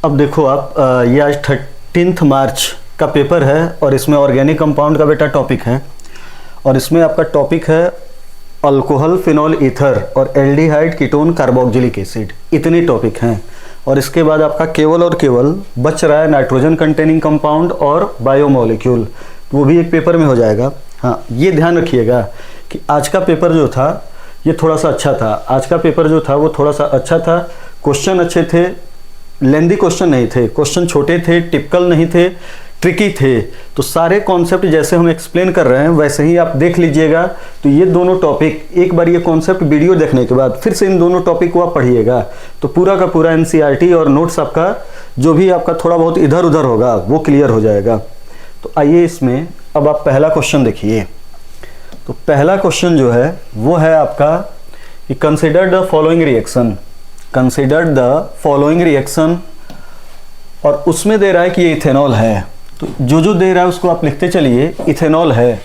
अब देखो आप ये आज 13 मार्च का पेपर है और इसमें ऑर्गेनिक कंपाउंड का बेटा टॉपिक है और इसमें आपका टॉपिक है अल्कोहल, फिनॉल, ईथर और एल्डिहाइड, कीटोन, कार्बोक्सिलिक एसिड। इतने टॉपिक हैं और इसके बाद आपका केवल और केवल बच रहा है नाइट्रोजन कंटेनिंग कंपाउंड और बायोमोलिक्यूल, वो भी एक पेपर में हो जाएगा। हाँ, ये ध्यान रखिएगा कि आज का पेपर जो था ये थोड़ा सा अच्छा था। आज का पेपर जो था वो थोड़ा सा अच्छा था, क्वेश्चन अच्छे थे, लेंदी क्वेश्चन नहीं थे, क्वेश्चन छोटे थे, टिपिकल नहीं थे, ट्रिकी थे। तो सारे कॉन्सेप्ट जैसे हम एक्सप्लेन कर रहे हैं वैसे ही आप देख लीजिएगा। तो ये दोनों टॉपिक एक बार ये कॉन्सेप्ट वीडियो देखने के बाद फिर से इन दोनों टॉपिक को आप पढ़िएगा तो पूरा का पूरा एनसीईआरटी और नोट्स आपका जो भी आपका थोड़ा बहुत इधर उधर होगा वो क्लियर हो जाएगा। तो आइए इसमें अब आप पहला क्वेश्चन देखिए। तो पहला क्वेश्चन जो है वो है आपका कि consider the following reaction, consider the following reaction, और उसमें दे रहा है कि ये इथेनॉल है। तो जो दे रहा है उसको आप लिखते चलिए। इथेनॉल है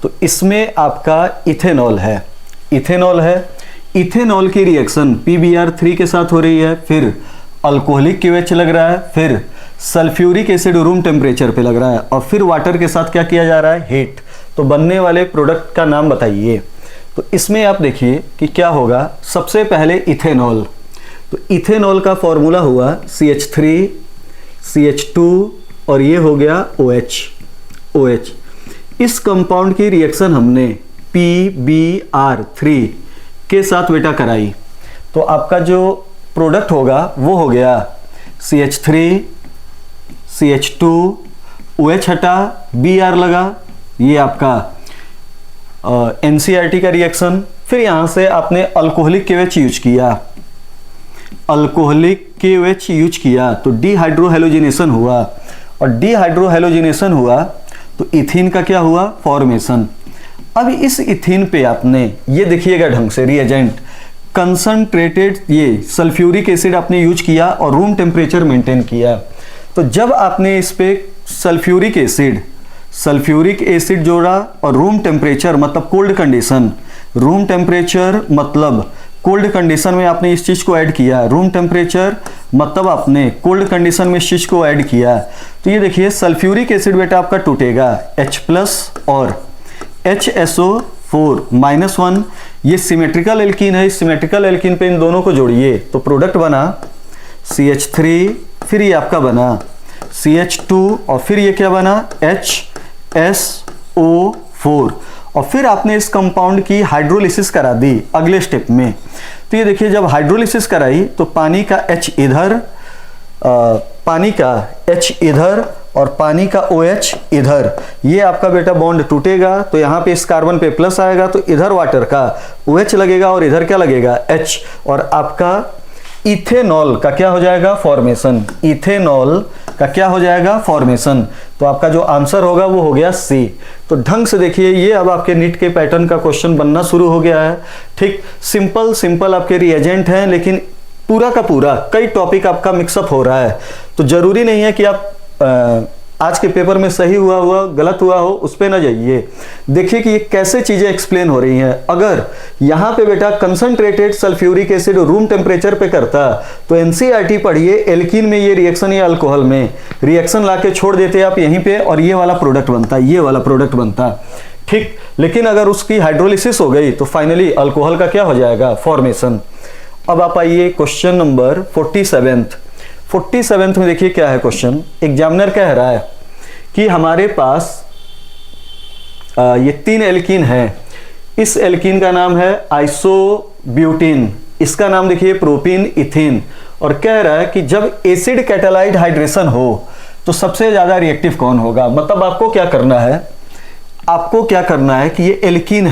तो इसमें आपका इथेनॉल है, इथेनॉल है। इथेनॉल की रिएक्शन PBr3 के साथ हो रही है, फिर अल्कोहलिक KOH लग रहा है, फिर सल्फ्यूरिक एसिड रूम टेम्परेचर पे लग रहा है और फिर वाटर के साथ क्या किया जा रहा है, हीट। तो बनने वाले प्रोडक्ट का नाम बताइए। तो इसमें आप देखिए कि क्या होगा। सबसे पहले इथेनॉल, तो इथेनॉल का फॉर्मूला हुआ CH3 CH2 और ये हो गया OH। इस कंपाउंड की रिएक्शन हमने PBr3 के साथ बेटा कराई तो आपका जो प्रोडक्ट होगा वो हो गया CH3 CH2 OH हटा, Br लगा, ये आपका NCRT का रिएक्शन। फिर यहां से आपने अल्कोहलिक KOH यूज किया, अल्कोहलिक KOH यूज किया तो डिहाइड्रोहेलोजिनेशन हुआ और डिहाइड्रोहेलोजिनेशन हुआ तो इथीन का क्या हुआ, फॉर्मेशन। अब इस इथीन पे आपने ये देखिएगा ढंग से रिएजेंट कंसंट्रेटेड ये सल्फ्यूरिक एसिड आपने यूज किया और रूम टेम्परेचर मेंटेन किया। तो जब आपने इस पे सल्फ्यूरिक एसिड जोड़ा और रूम टेम्परेचर मतलब कोल्ड कंडीशन, रूम टेम्परेचर मतलब कोल्ड कंडीशन में आपने इस चीज को ऐड किया, रूम टेम्परेचर मतलब आपने कोल्ड कंडीशन में इस चीज को ऐड किया। तो ये देखिए सल्फ्यूरिक एसिड बेटा आपका टूटेगा H+ और HSO4 -1, ये सिमेट्रिकल एल्कीन है। इस सिमेट्रिकल एल्कीन पे इन दोनों को जोड़िए तो प्रोडक्ट बना CH3, फिर ये आपका बना CH2 और फिर ये क्या बना HSO4 और फिर आपने इस कंपाउंड की हाइड्रोलिसिस करा दी अगले स्टेप में। तो ये देखिए जब हाइड्रोलिसिस कराई तो पानी का H इधर, पानी का H इधर और पानी का OH इधर, ये आपका बेटा बॉन्ड टूटेगा तो यहाँ पे इस कार्बन पे प्लस आएगा तो इधर वाटर का OH लगेगा और इधर क्या लगेगा H, और आपका इथेनॉल का क्या हो जाएगा, फॉर्मेशन। इथेनॉल का क्या हो जाएगा, फॉर्मेशन। तो आपका जो आंसर होगा वो हो गया C। तो ढंग से देखिए ये अब आपके नीट के पैटर्न का क्वेश्चन बनना शुरू हो गया है। ठीक, सिंपल आपके रिएजेंट हैं लेकिन पूरा का पूरा कई टॉपिक आपका मिक्सअप हो रहा है। तो जरूरी नहीं है कि आप आज के पेपर में सही हुआ गलत हुआ हो उस पे ना जाइए, देखिए कि ये कैसे चीजें एक्सप्लेन हो रही हैं। अगर यहाँ पे बेटा concentrated sulphuric acid room temperature पे करता तो एनसीईआरटी पढ़िए, एल्कीन में ये रिएक्शन या अल्कोहल में रिएक्शन लाके छोड़ देते आप यहीं पे और ये वाला प्रोडक्ट बनता, ये वाला प्रोडक्ट बनता। ठीक, लेकिन अगर उसकी हाइड्रोलिसिस हो गई तो फाइनली अल्कोहल का क्या हो जाएगा, फॉर्मेशन। अब आप आइए क्वेश्चन नंबर 47 में देखिए क्या है क्वेश्चन। एग्जामिनर कह रहा है कि हमारे पास ये 3 एल्कीन है। इस एल्कीन का नाम है आइसोब्यूटीन, इसका नाम देखिए प्रोपीन, इथीन, और कह रहा है कि जब एसिड कैटालाइड हाइड्रेशन हो तो सबसे ज्यादा रिएक्टिव कौन होगा। मतलब आपको क्या करना है कि ये एल्कीन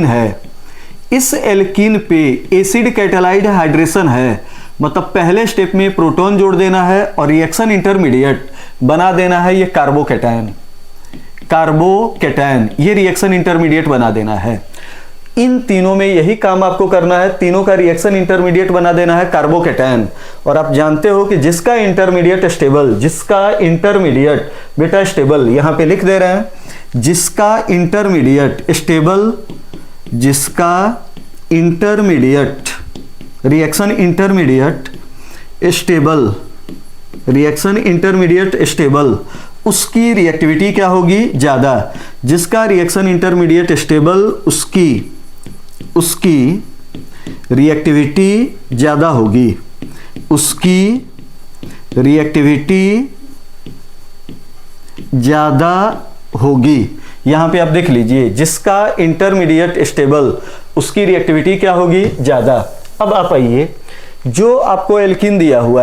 है, इस एल्कीन पे एसिड कैटालाइड हाइड्रेशन है, मतलब पहले स्टेप में प्रोटॉन जोड़ देना है और रिएक्शन इंटरमीडिएट बना देना है ये कार्बोकैटायन, ये रिएक्शन इंटरमीडिएट बना देना है। इन तीनों में यही काम आपको करना है, तीनों का रिएक्शन इंटरमीडिएट बना देना है कार्बोकैटायन। और आप जानते हो कि जिसका इंटरमीडिएट बेटा स्टेबल, यहां पे लिख दे रहे हैं, जिसका intermediate reaction intermediate stable reaction intermediate stable, उसकी रिएक्टिविटी क्या होगी, ज़्यादा। जिसका रिएक्शन इंटरमीडिएट स्टेबल, उसकी रिएक्टिविटी ज़्यादा होगी, उसकी रिएक्टिविटी ज़्यादा होगी। यहाँ पे आप देख लीजिए, जिसका इंटरमीडिएट स्टेबल, उसकी रिएक्टिविटी क्या होगी, ज़्यादा। अब आप आइए, जो आपको एल्कीन दिया हुआ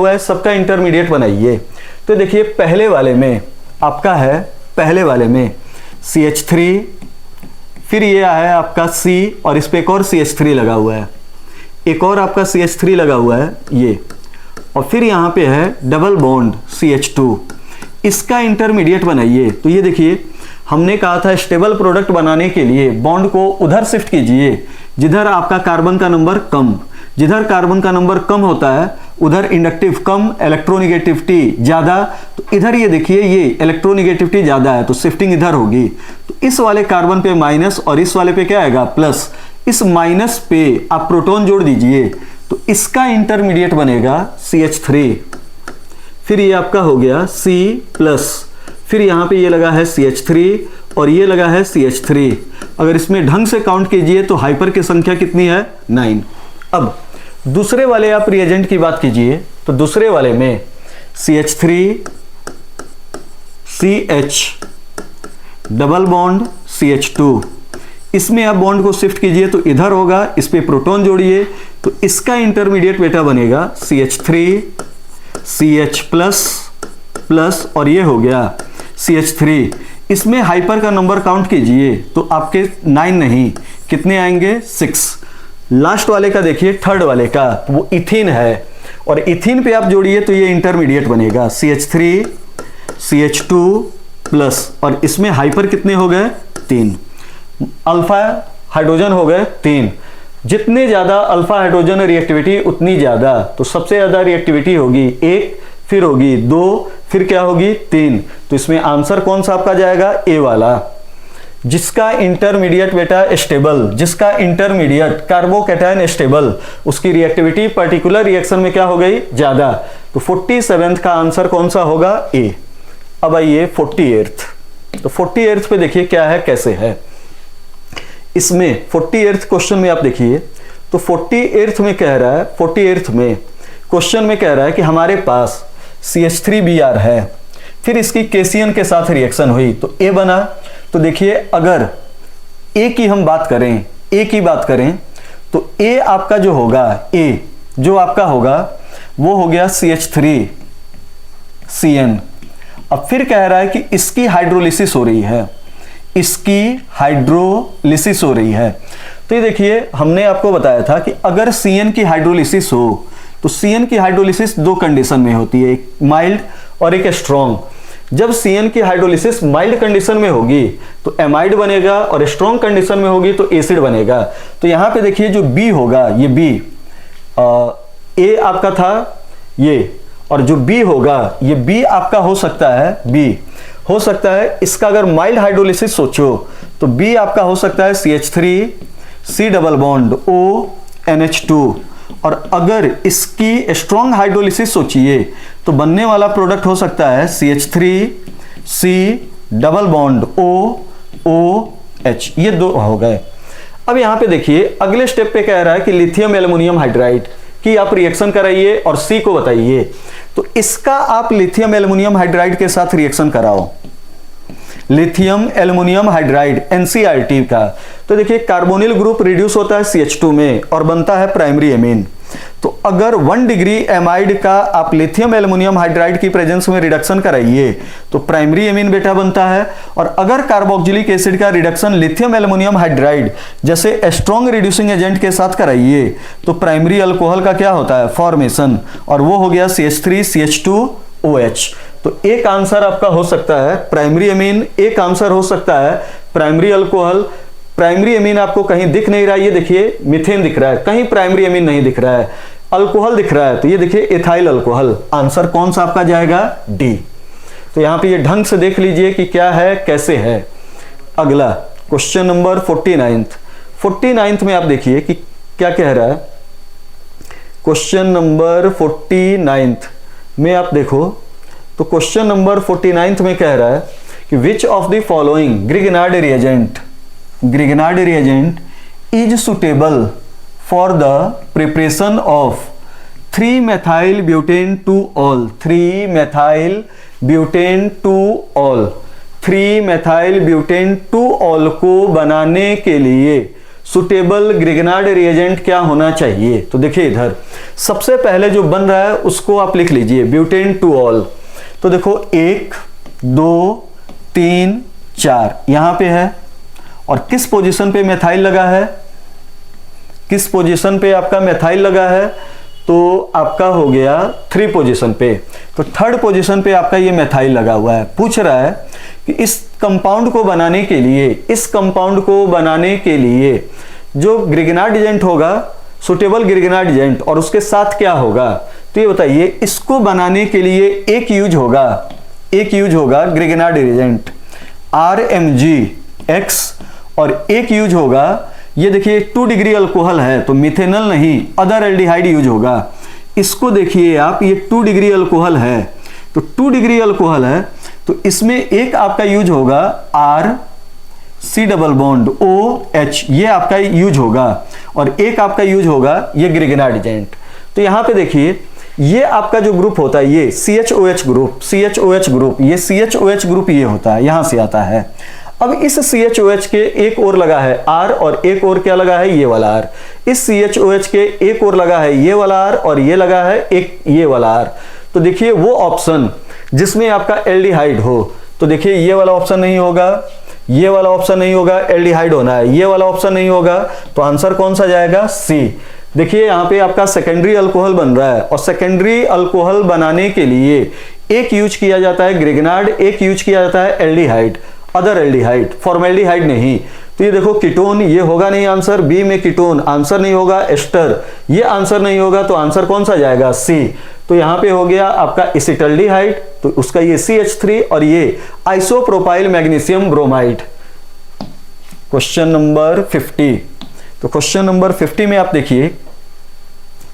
है, सबका इंटरमीडिएट बनाइए। तो देखिए पहले वाले में आपका है, पहले वाले में CH3, फिर ये है आपका C, और इस पे एक और CH3 लगा हुआ है, एक और आपका CH3 लगा हुआ है ये, और फिर यहाँ पे है डबल बॉन्ड CH2। इसका इंटरमीडिएट बनाइए। तो ये देखिए, हमने कहा था स्टेबल प्रोडक्ट बनाने के लिए बॉन्ड को उधर शिफ्ट कीजिए जिधर आपका कार्बन का नंबर कम, जिधर कार्बन का नंबर कम होता है उधर इंडक्टिव कम, इलेक्ट्रोनिगेटिविटी ज़्यादा। तो इधर ये देखिए, ये इलेक्ट्रोनिगेटिविटी ज़्यादा है तो शिफ्टिंग इधर होगी। तो इस वाले कार्बन पे माइनस और इस वाले पे क्या आएगा, प्लस। इस माइनस पे आप प्रोटॉन जोड़ दीजिए तो इसका इंटरमीडिएट बनेगा CH3, फिर ये आपका हो गया C प्लस, फिर यहाँ पे ये लगा है CH3 और ये लगा है CH3। अगर इसमें ढंग से काउंट कीजिए तो हाइपर की संख्या कितनी है, 9। अब दूसरे वाले आप रिएजेंट की बात कीजिए, तो दूसरे वाले में CH3 CH double bond CH2, इसमें आप बॉन्ड को शिफ्ट कीजिए तो इधर होगा, इस पे प्रोटॉन जोड़िए तो इसका इंटरमीडिएट बेटा बनेगा CH3 CH प्लस प्लस, और ये हो गया CH3। इसमें हाइपर का नंबर काउंट कीजिए तो आपके 9 नहीं, कितने आएंगे, 6। लास्ट वाले का देखिए, थर्ड वाले का, तो वो इथीन है, और इथीन पे आप जोड़िए तो ये इंटरमीडिएट बनेगा CH3 CH2 प्लस, और इसमें हाइपर कितने हो गए, 3। अल्फा हाइड्रोजन हो गए 3। जितने ज्यादा अल्फा हाइड्रोजन रिएक्टिविटी उतनी ज्यादा, तो सबसे ज्यादा रिएक्टिविटी होगी 1, फिर होगी 2, फिर क्या होगी 3। तो इसमें आंसर कौन सा आपका जाएगा, ए वाला। जिसका इंटरमीडिएट बेटा स्टेबल, जिसका इंटरमीडिएट कार्बोकैटायन स्टेबल, उसकी रिएक्टिविटी पर्टिकुलर रिएक्शन में क्या हो गई, ज्यादा। तो 47th का आंसर कौन सा होगा, ए। अब आइए 48th। तो 48th पे देखिए क्या है, कैसे है। इसमें 48th क्वेश्चन में आप देखिए, तो 48th में कह रहा है, 48th में क्वेश्चन में कह रहा है कि हमारे पास CH3Br है, फिर इसकी KCN के साथ रिएक्शन हुई तो A बना। तो देखिए अगर A की हम बात करें, A की बात करें तो A आपका जो होगा, A जो आपका होगा वो हो गया CH3CN। अब फिर कह रहा है कि इसकी हाइड्रोलिसिस हो रही है, इसकी हाइड्रोलिसिस हो रही है। तो ये देखिए, हमने आपको बताया था कि अगर CN की हाइड्रोलिसिस हो तो CN की हाइड्रोलिसिस 2 कंडीशन में होती है, एक माइल्ड और एक स्ट्रॉन्ग। जब CN की हाइड्रोलिसिस माइल्ड कंडीशन में होगी तो एमाइड बनेगा, और स्ट्रॉन्ग कंडीशन में होगी तो एसिड बनेगा। तो यहां पे देखिए जो B होगा, ये B, A आपका था ये, और जो B होगा ये B आपका हो सकता है, B हो सकता है। इसका अगर माइल्ड हाइड्रोलिसिस सोचो तो B आपका हो सकता है CH3 C double bond O NH2, और अगर इसकी स्ट्रॉन्ग हाइड्रोलिसिस सोचिए तो बनने वाला प्रोडक्ट हो सकता है CH3 C double bond O OH। ये 2 हो गए। अब यहां पे देखिए अगले स्टेप पे कह रहा है कि लिथियम एल्युमिनियम हाइड्राइड की आप रिएक्शन कराइए और C को बताइए। तो इसका आप लिथियम एल्युमिनियम हाइड्राइड के साथ रिएक्शन कराओ, लिथियम एल्युमिनियम हाइड्राइड NCRT का। तो देखिए कार्बोनिल ग्रुप रिड्यूस होता है CH2 में और बनता है प्राइमरी एमीन। तो अगर 1 डिग्री एमाइड का आप लिथियम एल्युमिनियम हाइड्राइड की प्रेजेंस में रिडक्शन कराइए तो प्राइमरी एमीन बेटा बनता है। और अगर कार्बोक्सिलिक एसिड का रिडक्शन लिथियम एल्युमिनियम हाइड्राइड जैसे स्ट्रॉन्ग रिड्यूसिंग एजेंट के साथ कराइए तो प्राइमरी अल्कोहल का क्या होता है, फॉर्मेशन, और वो हो गया CH3 CH2 OH। तो एक आंसर आपका हो सकता है प्राइमरी एमीन, एक आंसर हो सकता है प्राइमरी अल्कोहल। प्राइमरी एमीन आपको कहीं दिख नहीं रहा है, ये देखिए मीथेन दिख रहा है, कहीं प्राइमरी एमीन नहीं दिख रहा है, अल्कोहल दिख रहा है, तो ये देखिए इथाइल अल्कोहल। आंसर कौन सा आपका जाएगा, डी। तो यहां पे ये ढंग से देख लीजिए कि क्या है, कैसे है। अगला क्वेश्चन नंबर 49th में आप देखिए कि क्या कह रहा है क्वेश्चन नंबर 49 में आप देखो तो क्वेश्चन नंबर 49 में कह रहा है कि विच of the following Grignard reagent is suitable for the preparation of 3-methyl butane 2-ol 3-methyl butane 2-ol 3-methyl butane 2-ol को बनाने के लिए सुटेबल ग्रिगनार्ड रिएजेंट क्या होना चाहिए। तो देखिए इधर सबसे पहले जो बन रहा है उसको आप लिख लीजिए, ब्यूटेन 2-ol। तो देखो 1 2 3 4 यहां पे है, और किस पोजीशन पे मेथाइल लगा है, किस पोजीशन पे आपका मेथाइल लगा है, तो आपका हो गया 3 पोजीशन पे। तो 3rd पोजीशन पे आपका ये मेथाइल लगा हुआ है। पूछ रहा है कि इस कंपाउंड को बनाने के लिए जो ग्रिगनार्ड एजेंट होगा, सुटेबल ग्रिगनार्ड एजेंट, और उसके साथ क्या होगा। तो ये बताइए, इसको बनाने के लिए एक यूज होगा ग्रिगनार्ड एजेंट RMgX, और एक यूज होगा, ये देखिए 2 डिग्री अल्कोहल है तो मिथेनॉल नहीं अदर एल्डिहाइड यूज होगा। इसको देखिए आप, ये 2 डिग्री अल्कोहल है, तो 2 डिग्री अल्कोहल है तो इसमें एक आपका यूज होगा RC डबल बॉन्ड OH, ये आपका यूज होगा, और एक आपका यूज होगा ये ग्रिगनार्ड एजेंट। तो यहां पे देखिए ये आपका जो ग्रुप होता है ये CHOH ग्रुप, ये CHOH ग्रुप ये होता है, यहां से आता है। अब इस CHOH के एक और लगा है R, और एक और क्या लगा है, ये वाला R। इस CHOH के एक और लगा है ये वाला R, और ये लगा है एक ये वाला R। तो देखिए वो ऑप्शन जिसमें आपका एल्डिहाइड हो, तो देखिए ये वाला ऑप्शन नहीं होगा, ये वाला ऑप्शन नहीं होगा, एल्डिहाइड होना है, ये वाला ऑप्शन नहीं होगा, तो आंसर कौन सा जाएगा, C। देखिए यहाँ पे आपका सेकेंडरी अल्कोहल बन रहा है, और सेकेंडरी अल्कोहल बनाने के लिए एक यूज किया जाता है ग्रिगनार्ड, एक यूज किया जाता है एल्डिहाइड, अदर एल्डिहाइड, फॉर्मेल्डिहाइड नहीं। तो ये देखो कीटोन, ये होगा नहीं आंसर, बी में कीटोन आंसर नहीं होगा, एस्टर ये आंसर नहीं होगा, तो आंसर कौन सा जाएगा, C। तो यहां पे हो गया आपका एसिटल्डिहाइड, तो उसका ये CH3, और ये isopropyl magnesium bromide. Question number 50। तो क्वेश्चन नंबर 50 में आप देखिए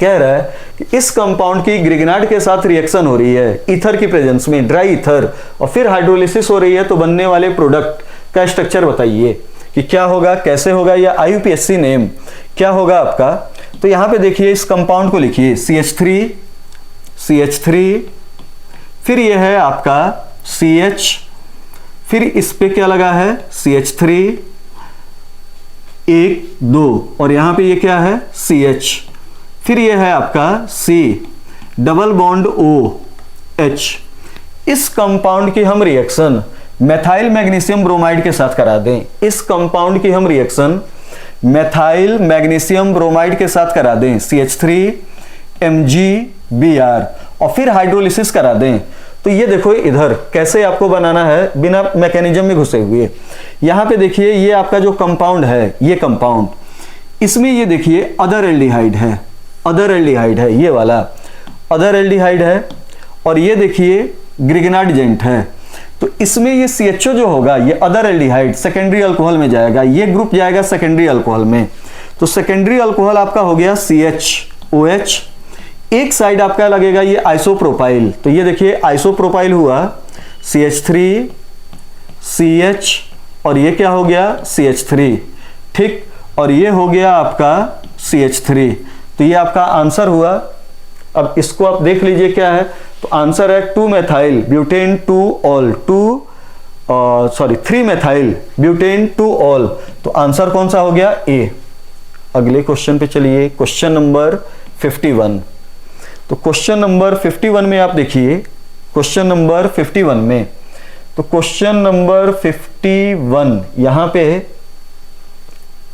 कह रहा है कि इस कंपाउंड की ग्रिगनार्ड के साथ रिएक्शन हो रही है ईथर की प्रेजेंस में, ड्राई ईथर, और फिर हाइड्रोलिसिस हो रही है, तो बनने वाले प्रोडक्ट का स्ट्रक्चर बताइए कि क्या होगा, कैसे होगा, या IUPAC नेम क्या होगा आपका। तो यहां पे देखिए इस कंपाउंड को लिखिए CH3, फिर ये है आपका CH, फिर इस पे क्या लगा है CH3 1 2, और यहां पे ये क्या है CH, फिर ये है आपका C डबल बॉन्ड OH। इस कंपाउंड की हम रिएक्शन मेथाइल मैग्नीशियम ब्रोमाइड के साथ करा दें, इस कंपाउंड की हम रिएक्शन मेथाइल मैग्नीशियम ब्रोमाइड के साथ करा दें, CH3MgBr, और फिर हाइड्रोलिसिस करा दें। तो ये देखो इधर कैसे आपको बनाना है बिना मैकेनिज्म में घुसे हुए। यहां पे देखिए ये आपका जो कंपाउंड है, ये कंपाउंड, इसमें ये देखिए अदर एल्डिहाइड है, ये वाला अदर एल्डिहाइड है, और ये देखिए ग्रिगनार्ड एजेंट है। तो इसमें ये CHO जो होगा ये अदर एल्डिहाइड सेकेंडरी अल्कोहल में जाएगा, ये ग्रुप जाएगा सेकेंडरी अल्कोहल में। तो सेकेंडरी अल्कोहल आपका हो गया CHOH, एक साइड आपका लगेगा ये आइसोप्रोपाइल, तो ये देखिए आइसोप्रोपाइल हुआ CH3 CH, और ये क्या हो गया CH3, ठीक, और ये हो गया आपका CH3। तो ये आपका आंसर हुआ। अब इसको आप देख लीजिए क्या है, तो आंसर है 2-methyl butane 2-ol 3-methyl butane 2-ol। तो आंसर कौन सा हो गया, A। अगले क्वेश्चन पे चलिए, क्वेश्चन नंबर 51। तो क्वेश्चन नंबर 51 में आप देखिए, क्वेश्चन नंबर 51 में, तो क्वेश्चन नंबर 51 यहां पे,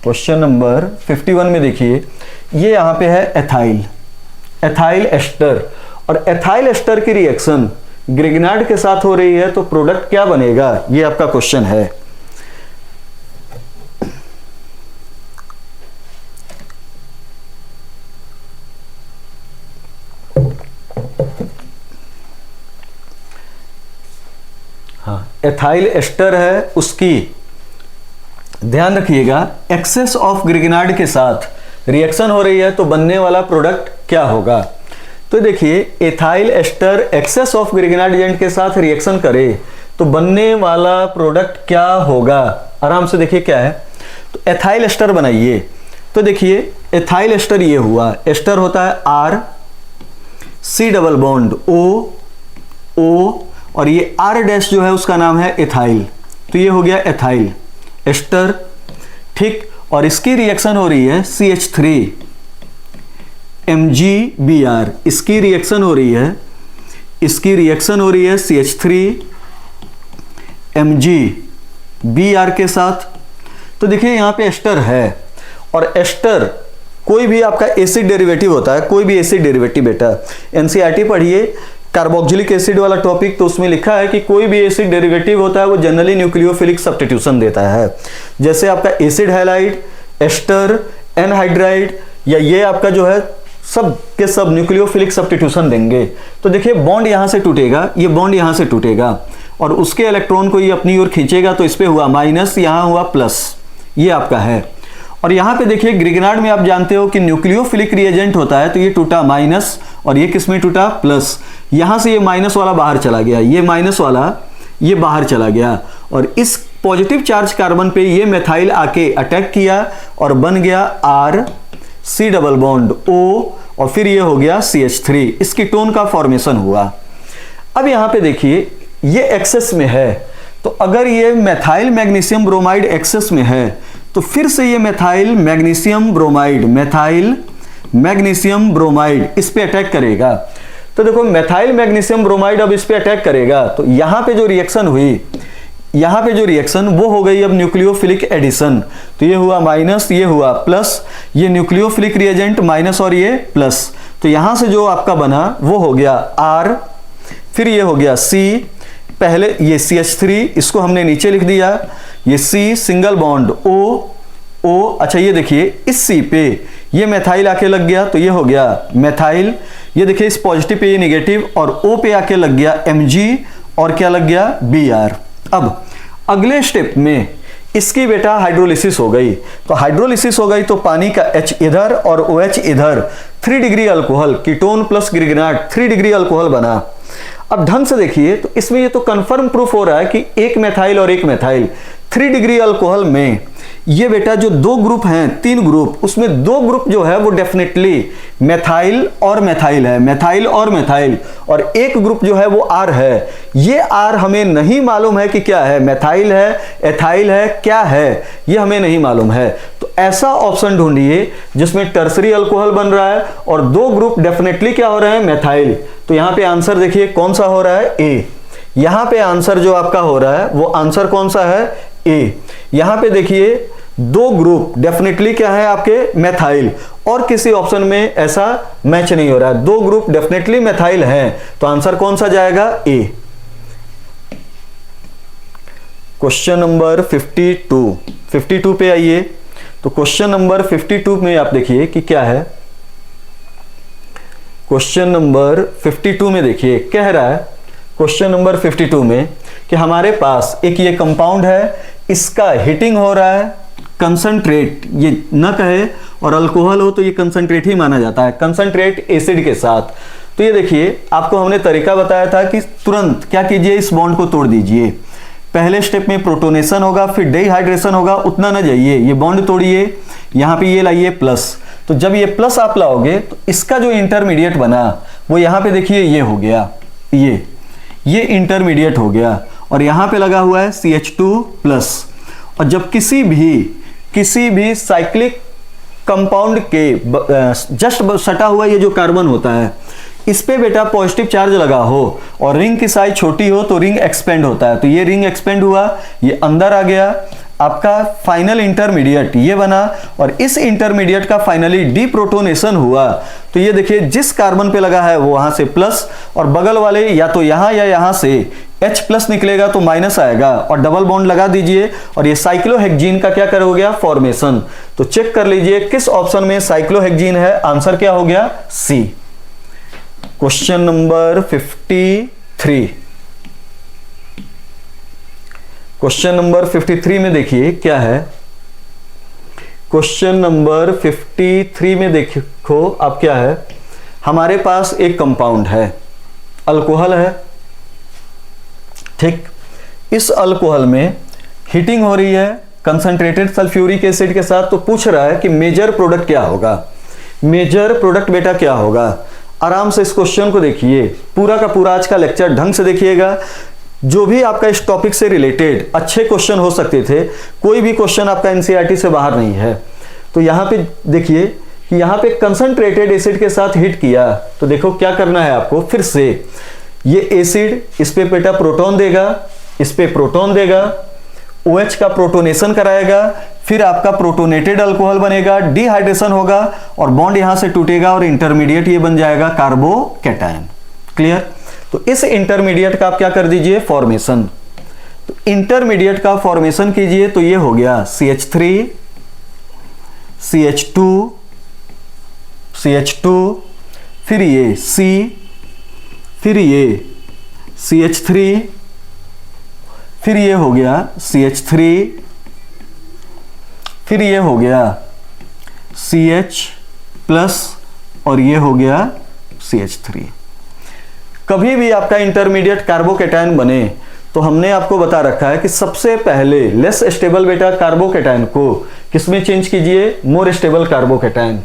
क्वेश्चन नंबर 51 में देखिए ये यहां पे है एथाइल एस्टर, और एथाइल एस्टर की रिएक्शन ग्रिगनार्ड के साथ हो रही है, तो प्रोडक्ट क्या बनेगा, ये आपका क्वेश्चन है। हाँ, एथाइल एस्टर है, उसकी ध्यान रखिएगा एक्सेस ऑफ ग्रिगनार्ड के साथ रिएक्शन हो रही है, तो बनने वाला प्रोडक्ट क्या होगा। तो देखिए ethyl ester excess of Grignard agent के साथ रिएक्शन करे तो बनने वाला प्रोडक्ट क्या होगा। आराम से देखिए क्या है। तो एथाइल एस्टर बनाइए तो देखिए एथाइल एस्टर ये हुआ, एस्टर होता है R C double bond O O और ये आर डैश जो है उसका नाम है एथाइल। तो ये हो गया एथाइल एस्टर, ठीक। और इसकी रिएक्शन हो रही है CH3 MgBr, इसकी रिएक्शन हो रही है, इसकी रिएक्शन हो रही है CH3 MgBr के साथ। तो देखिए यहां पे एस्टर है और एस्टर कोई भी आपका एसिड डेरिवेटिव होता है, कोई भी एसिड डेरिवेटिव बेटा एनसीईआरटी पढ़िए कार्बोक्सिलिक एसिड वाला टॉपिक, तो उसमें लिखा है कि कोई भी एसिड डेरिवेटिव होता है वो जनरली न्यूक्लियोफिलिक सब्स्टिट्यूशन देता है। जैसे आपका एसिड हैलाइड, एस्टर, एनहाइड्राइड या ये आपका जो है सब के सब न्यूक्लियोफिलिक सब्स्टिट्यूशन देंगे। तो देखिए बॉन्ड यहां से टूटेगा, ये बॉन्ड यहां से टूटेगा और उसके इलेक्ट्रॉन को ये अपनी ओर खींचेगा, तो इस पे हुआ माइनस, यहां हुआ प्लस, ये आपका है। और यहां पे देखिए ग्रिग्नाइट में आप जानते हो कि न्यूक्लियोफिलिक रिएजेंट होता है, तो ये टूटा माइनस और ये किस में टूटा प्लस। यहां से ये माइनस वाला बाहर चला गया, ये माइनस वाला ये बाहर चला गया और इस पॉजिटिव चार्ज कार्बन पे ये मेथाइल आके अटैक किया और बन गया R C double bond O और फिर ये हो गया CH3, इसकी टोन का फॉर्मेशन हुआ। अब यहां पे देखिए ये एक्सेस में है, तो अगर ये मेथाइल मैग्नीशियम ब्रोमाइड एक्सेस में है तो फिर से ये methyl magnesium bromide, methyl magnesium bromide इस पे अटैक करेगा। तो देखो मेथाइल मैग्नीशियम ब्रोमाइड अब इस पे अटैक करेगा, तो यहां पे जो रिएक्शन हुई, यहां पे जो रिएक्शन वो हो गई अब न्यूक्लियोफिलिक एडिशन। तो ये हुआ माइनस, ये हुआ प्लस, ये न्यूक्लियोफिलिक रिएजेंट माइनस और ये प्लस। तो यहां से जो आपका बना वो हो गया आर, फिर ये हो गया सी, पहले ये CH3 इसको हमने नीचे लिख दिया, ये C सिंगल बॉन्ड O। अच्छा ये देखिए इस C पे ये मेथाइल आके लग गया, तो ये हो गया मेथाइल। ये देखिए इस पॉजिटिव पे ये निगेटिव और O पे आके लग गया Mg और क्या लग गया Br। अब अगले स्टेप में इसकी बेटा हाइड्रोलिसिस हो गई, तो हाइड्रोलिसिस हो गई तो पानी का H इधर और OH इधर, 3 degree alcohol, ketone plus ग्रिग्नाइट 3 degree alcohol बना। अब ढंग से देखिए तो इसमें ये तो कंफर्म प्रूफ हो रहा है कि एक मेथाइल और एक मेथाइल 3 डिग्री अल्कोहल में ये बेटा जो दो ग्रुप हैं, 3 ग्रुप, उसमें 2 ग्रुप जो है वो डेफिनेटली मेथाइल और मेथाइल है, मेथाइल और मेथाइल, और एक ग्रुप जो है वो आर है। ये आर हमें नहीं मालूम है कि क्या है, मेथाइल है, एथाइल है, क्या है, ये हमें नहीं मालूम है। तो ऐसा ऑप्शन ढूंढिए जिसमें टर्सरी अल्कोहल बन रहा है और 2 ग्रुप डेफिनेटली क्या हो रहे हैं, मेथाइल। तो यहां पे आंसर देखिए कौन सा हो रहा है, ए। यहां पे आंसर जो आपका हो रहा है वो आंसर कौन सा है, ए। यहां पे देखिए 2 ग्रुप डेफिनेटली क्या है आपके, मेथाइल, और किसी ऑप्शन में ऐसा मैच नहीं हो रहा है, 2 ग्रुप डेफिनेटली मेथाइल हैं, तो आंसर कौन सा जाएगा, ए। क्वेश्चन नंबर 52 पे आइए। तो क्वेश्चन नंबर 52 में आप देखिए कि क्या है। क्वेश्चन नंबर 52 में देखिए कह रहा है, क्वेश्चन नंबर 52 में कि हमारे पास एक ये कंपाउंड है, इसका हीटिंग हो रहा है, कंसंट्रेट ये न कहे और अल्कोहल हो तो ये कंसंट्रेट ही माना जाता है, कंसंट्रेट एसिड के साथ। तो ये देखिए आपको हमने तरीका बताया था कि तुरंत क्या कीजिए, इस बॉन्ड को तोड़ दीजिए। पहले स्टेप में प्रोटोनेशन होगा, फिर डिहाइड्रेशन होगा, उतना न जाइए, ये बॉन्ड तोड़िए, यहां पे ये लाइए प्लस। तो जब ये प्लस आप लाओगे तो इसका जो इंटरमीडिएट बना वो यहां पे देखिए ये हो गया, ये इंटरमीडिएट हो गया और यहां पे लगा हुआ है CH2 प्लस। और जब किसी भी साइक्लिक कंपाउंड के जस्ट सटा हुआ ये जो कार्बन होता है इस पे बेटा पॉजिटिव चार्ज लगा हो और रिंग की साइज छोटी हो तो रिंग एक्सपेंड होता है। तो ये रिंग एक्सपेंड हुआ, ये अंदर आ गया, आपका फाइनल इंटरमीडिएट ये बना और इस इंटरमीडिएट का फाइनली डीप्रोटोनेशन हुआ। तो ये देखिए जिस कार्बन पे लगा है वो वहां से प्लस और बगल वाले या तो यहां या यहां से H प्लस निकलेगा तो माइनस आएगा और डबल बॉन्ड लगा दीजिए और ये साइक्लोहेक्जीन का क्या हो गया, फॉर्मेशन। तो चेक कर लीजिए किस ऑप्शन में साइक्लोहेक्जीन है, आंसर क्या हो गया, C. Question number 53। Question number 53 में देखिए क्या है। क्वेश्चन नंबर 53 में देखो आप क्या है हमारे पास एक कंपाउंड है, अल्कोहल है, ठीक। इस अल्कोहल में हीटिंग हो रही है कंसंट्रेटेड सल्फ्यूरिक एसिड के साथ, तो पूछ रहा है कि मेजर प्रोडक्ट क्या होगा। मेजर प्रोडक्ट बेटा क्या होगा? आराम से इस क्वेश्चन को देखिए, पूरा का पूरा आज का लेक्चर ढंग से देखिएगा। जो भी आपका इस टॉपिक से रिलेटेड अच्छे क्वेश्चन हो सकते थे, कोई भी क्वेश्चन आपका एनसीईआरटी से बाहर नहीं है। तो यहां पे देखिए कि यहां पे कंसंट्रेटेड एसिड के साथ हीट किया, तो देखो क्या करना है आपको। फिर से ये एसिड इस पे बेटा प्रोटॉन देगा, इस पे प्रोटॉन देगा, OH का प्रोटोनेशन कराएगा, फिर आपका प्रोटोनेटेड अल्कोहल बनेगा, डिहाइड्रेशन होगा और बॉन्ड यहां से टूटेगा और इंटरमीडिएट ये बन जाएगा कार्बोकैटायन। क्लियर? तो इस इंटरमीडिएट का आप क्या कर दीजिए, फॉर्मेशन। तो इंटरमीडिएट का फॉर्मेशन कीजिए, तो ये हो गया CH3 CH2 CH2, फिर ये C, फिर ये CH3, फिर ये हो गया CH3, फिर ये हो गया CH प्लस और ये हो गया CH3। कभी भी आपका इंटरमीडिएट कार्बोकैटायन बने तो हमने आपको बता रखा है कि सबसे पहले लेस स्टेबल बेटा कार्बोकैटायन को किसमें चेंज कीजिए, मोर स्टेबल कार्बोकैटायन।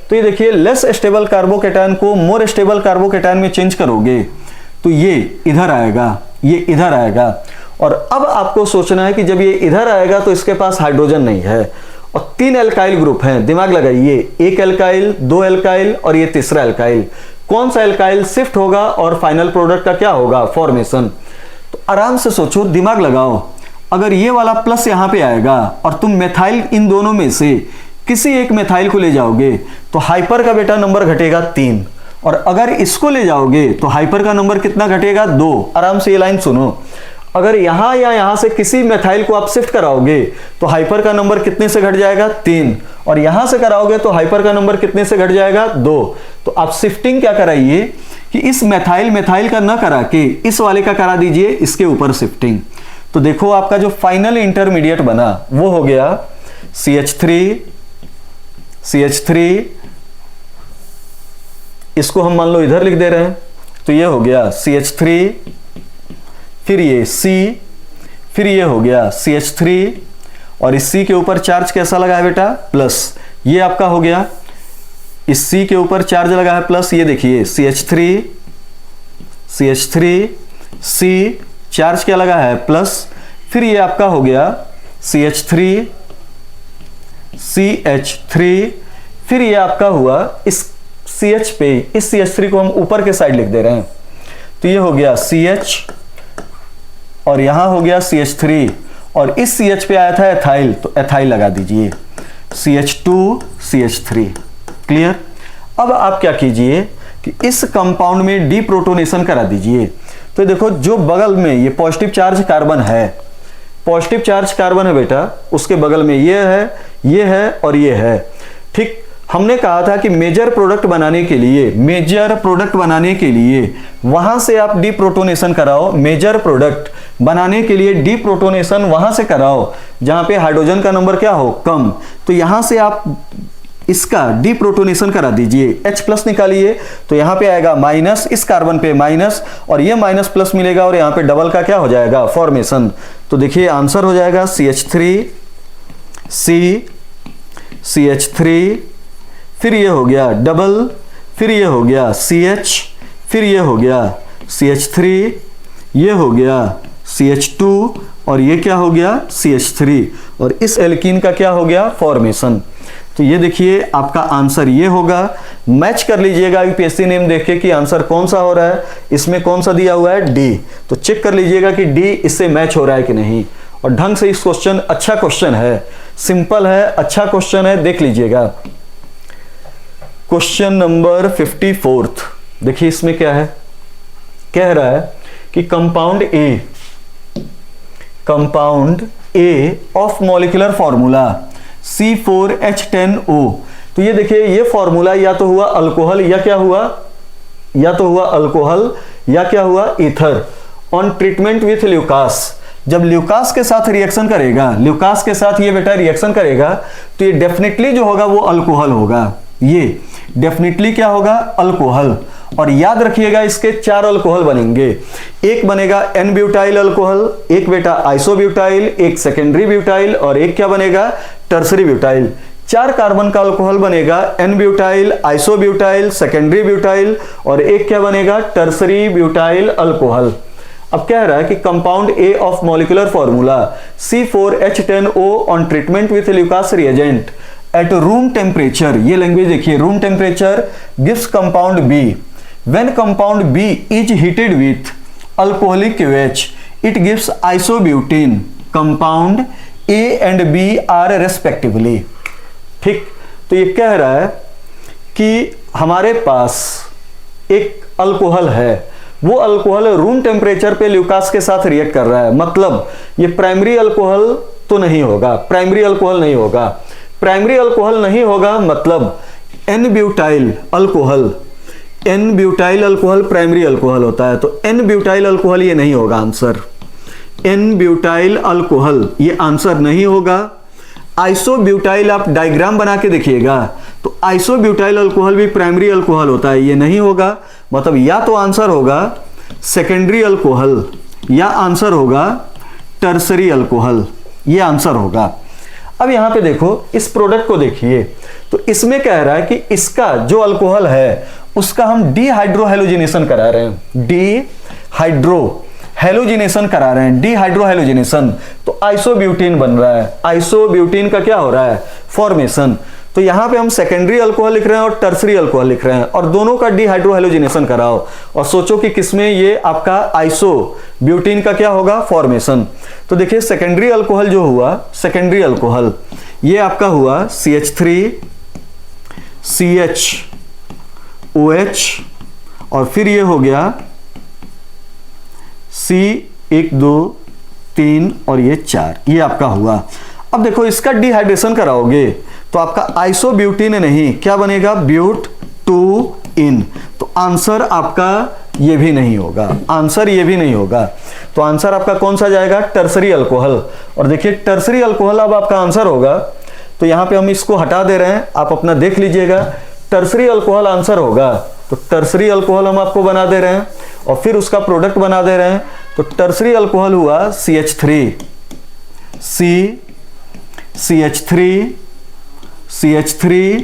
तो ये देखिए लेस स्टेबल कार्बोकैटायन को मोर स्टेबल कार्बोकैटायन में चेंज करोगे तो ये इधर आएगा, ये इधर आएगा। और अब आपको सोचना है कि जब ये इधर आएगा तो इसके पास हाइड्रोजन नहीं है और 3 एल्काइल ग्रुप हैं, दिमाग लगाइए, एक एल्काइल, 2 एल्काइल और ये तीसरा एल्काइल। कौन सा एल्काइल शिफ्ट होगा और फाइनल प्रोडक्ट का क्या होगा, फॉर्मेशन। तो आराम से सोचो, दिमाग लगाओ। अगर ये वाला प्लस यहां पे आएगा और तुम मेथाइल इन दोनों में से किसी एक मेथाइल को ले जाओगे तो हाइपर का बेटा नंबर घटेगा 3, और अगर इसको ले जाओगे तो हाइपर का नंबर कितना घटेगा, 2। आराम से ये लाइन सुनो, अगर यहां या यहां से किसी मेथाइल को आप शिफ्ट कराओगे तो हाइपर का नंबर कितने से घट जाएगा, 3, और यहां से कराओगे तो हाइपर का नंबर कितने से घट जाएगा, 2। तो आप शिफ्टिंग क्या कराइए कि इस मेथाइल का ना करा के इस वाले का करा दीजिए इसके ऊपर शिफ्टिंग। तो देखो आपका जो फाइनल इंटरमीडिएट बना वो हो गया CH3, इसको हम मान लो इधर लिख दे रहे हैं, तो ये हो गया CH3, फिर ये C, फिर ये हो गया CH3 और इस C के ऊपर चार्ज कैसा लगा है बेटा, प्लस। ये आपका हो गया, इस C के ऊपर चार्ज लगा है प्लस, ये देखिए CH3 C, चार्ज क्या लगा है, प्लस। फिर ये आपका हो गया CH3 CH3, फिर ये आपका हुआ इस CH पे, इस CH3 को हम ऊपर के साइड लिख दे रहे हैं, तो ये हो गया CH और यहां हो गया CH3 और इस CH पे आया था एथाइल, तो एथाइल लगा दीजिए CH2 CH3। क्लियर? अब आप क्या कीजिए कि इस कंपाउंड में डीप्रोटोनेशन करा दीजिए। तो देखो जो बगल में ये पॉजिटिव चार्ज कार्बन है, पॉजिटिव चार्ज कार्बन है बेटा, उसके बगल में ये है और ये है। ठीक, हमने कहा था कि मेजर प्रोडक्ट बनाने के लिए वहां से आप डीप्रोटोनेशन कराओ। मेजर प्रोडक्ट बनाने के लिए डीप्रोटोनेशन वहां से कराओ जहां पे हाइड्रोजन का नंबर क्या हो, कम। तो यहां से आप इसका डीप्रोटोनेशन करा दीजिए, H+ निकालिए, तो यहां पे आएगा माइनस, इस कार्बन पे माइनस और ये माइनस प्लस मिलेगा और यहां पे डबल का क्या हो जाएगा, फॉर्मेशन। तो देखिए आंसर हो जाएगा CH3 C, CH3, फिर ये हो गया डबल, फिर ये हो गया CH, फिर ये हो गया CH3, ये हो गया CH2 और ये क्या हो गया CH3 और इस एल्कीन का क्या हो गया, फॉर्मेशन। तो ये देखिए आपका आंसर ये होगा। मैच कर लीजिएगा यूपीएससी नेम देख के कि आंसर कौन सा हो रहा है, इसमें कौन सा दिया हुआ है, डी। तो चेक कर लीजिएगा कि डी इससे मैच हो रहा है कि नहीं। और ढंग से इस क्वेश्चन, अच्छा क्वेश्चन है, सिंपल है, अच्छा क्वेश्चन है, देख लीजिएगा। क्वेश्चन नंबर 54, देखिए इसमें क्या है, कह रहा है कि compound A of molecular formula C4H10O। तो ये देखिए ये फॉर्मूला या तो हुआ अल्कोहल या क्या हुआ, या तो हुआ अल्कोहल या क्या हुआ ether on treatment with Lucas. जब ल्यूकास के साथ रिएक्शन करेगा, ल्यूकास के साथ ये बेटा रिएक्शन करेगा तो ये डेफिनेटली जो होगा वो अल्कोहल होगा। ये डेफिनेटली क्या होगा, अल्कोहल। और याद रखिएगा इसके 4 अल्कोहल बनेंगे। एक बनेगा एन ब्यूटाइल अल्कोहल, एक बेटा आइसोब्यूटाइल, एक सेकेंडरी ब्यूटाइल और एक क्या बनेगा, टर्सरी ब्यूटाइल। 4 कार्बन का अल्कोहल बनेगा, n butyl, isobutyl, secondary butyl और एक क्या बनेगा, टर्सरी ब्यूटाइल अल्कोहल। अब कह रहा है कि compound A of molecular formula C4H10O on treatment with Lucas reagent at room temperature, ये लैंग्वेज देखिए, room temperature gives compound B. When compound B is heated with alcoholic OH it gives isobutane. Compound A and B are respectively. ठीक, तो ये कह रहा है कि हमारे पास एक अल्कोहल है, वो अल्कोहल रूम टेम्परेचर पे ल्यूकास के साथ रिएक्ट कर रहा है। मतलब ये प्राइमरी अल्कोहल तो नहीं होगा, प्राइमरी अल्कोहल नहीं होगा। प्राइमरी अल्कोहल नहीं होगा मतलब n butyl alcohol, n butyl alcohol primary alcohol होता है, तो एन ब्यूटाइल अल्कोहल ये नहीं होगा आंसर। एन ब्यूटाइल अल्कोहल ये आंसर नहीं होगा। आइसोब्यूटाइल आप डायग्राम बना के देखिएगा तो आइसोब्यूटाइल अल्कोहल भी प्राइमरी अल्कोहल होता है, ये नहीं होगा। मतलब या तो आंसर होगा सेकेंडरी अल्कोहल या आंसर होगा टर्सरी अल्कोहल, ये आंसर होगा। अब यहां पे देखो इस प्रोडक्ट को देखिए, तो इसमें कह रहा है कि इसका जो अल्कोहल है उसका हम डीहाइड्रोहेलोजिनेशन करा रहे हैं, डीहाइड्रोहेलोजिनेशन करा रहे हैं, डीहाइड्रोहेलोजिनेशन। तो आइसोब्यूटीन बन रहा है, आइसोब्यूटीन का क्या हो रहा है, फॉर्मेशन। तो यहां पे हम सेकेंडरी अल्कोहल लिख रहे हैं और टर्सरी अल्कोहल लिख रहे हैं और दोनों का डीहाइड्रोहेलोजिनेशन कराओ और सोचो कि किसमें ये आपका आइसोब्यूटीन का क्या होगा, फॉर्मेशन। तो देखिए सेकेंडरी अल्कोहल जो हुआ, सेकेंडरी अल्कोहल ये आपका हुआ CH3 CHOH और फिर ये हो गया C1 2 3 और ये 4, ये आपका हुआ। अब देखो इसका डिहाइड्रेशन कराओगे तो आपका आइसोब्यूटीन नहीं, क्या बनेगा, ब्यूट-2-इन। तो आंसर आपका ये भी नहीं होगा, आंसर ये भी नहीं होगा। तो आंसर आपका कौन सा जाएगा, टर्सरी अल्कोहल। और देखिए टर्सरी अल्कोहल अब आपका आंसर होगा, तो यहां पे हम इसको हटा दे रहे हैं, आप अपना देख लीजिएगा। टर्सरी अल्कोहल आंसर होगा, तो टर्सरी अल्कोहल हम आपको बना दे रहे हैं और फिर उसका प्रोडक्ट बना दे रहे हैं। तो टर्सरी अल्कोहल हुआ CH3 CH3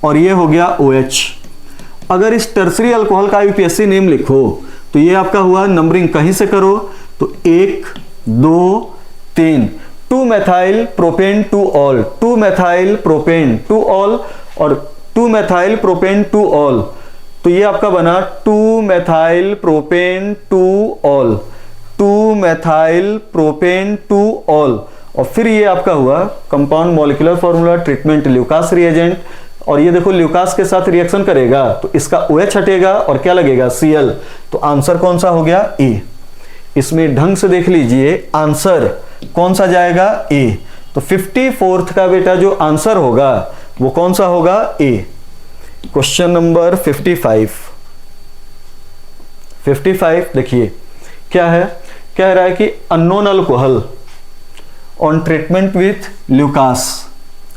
और ये हो गया OH। अगर इस टर्सरी अल्कोहल का यूपीएससी नेम लिखो तो ये आपका हुआ, नंबरिंग कहीं से करो तो 1 2 3, 2 methyl propane 2 all, 2 methyl propane 2 all और 2 मेथाइल प्रोपेन 2 ऑल। तो ये आपका बना 2 methyl propane 2 all, 2 methyl propane 2 all और फिर ये आपका हुआ compound molecular formula treatment Lucas reagent. और ये देखो ल्यूकास के साथ रिएक्शन करेगा तो इसका OH हटेगा और क्या लगेगा, Cl। तो आंसर कौन सा हो गया, A। इसमें ढंग से देख लीजिए आंसर कौन सा जाएगा, A। तो 54th का बेटा जो आंसर होगा वो कौन सा होगा, A। क्वेश्चन नंबर 55 देखिए क्या है, कह रहा है कि unknown alcohol on treatment with Lucas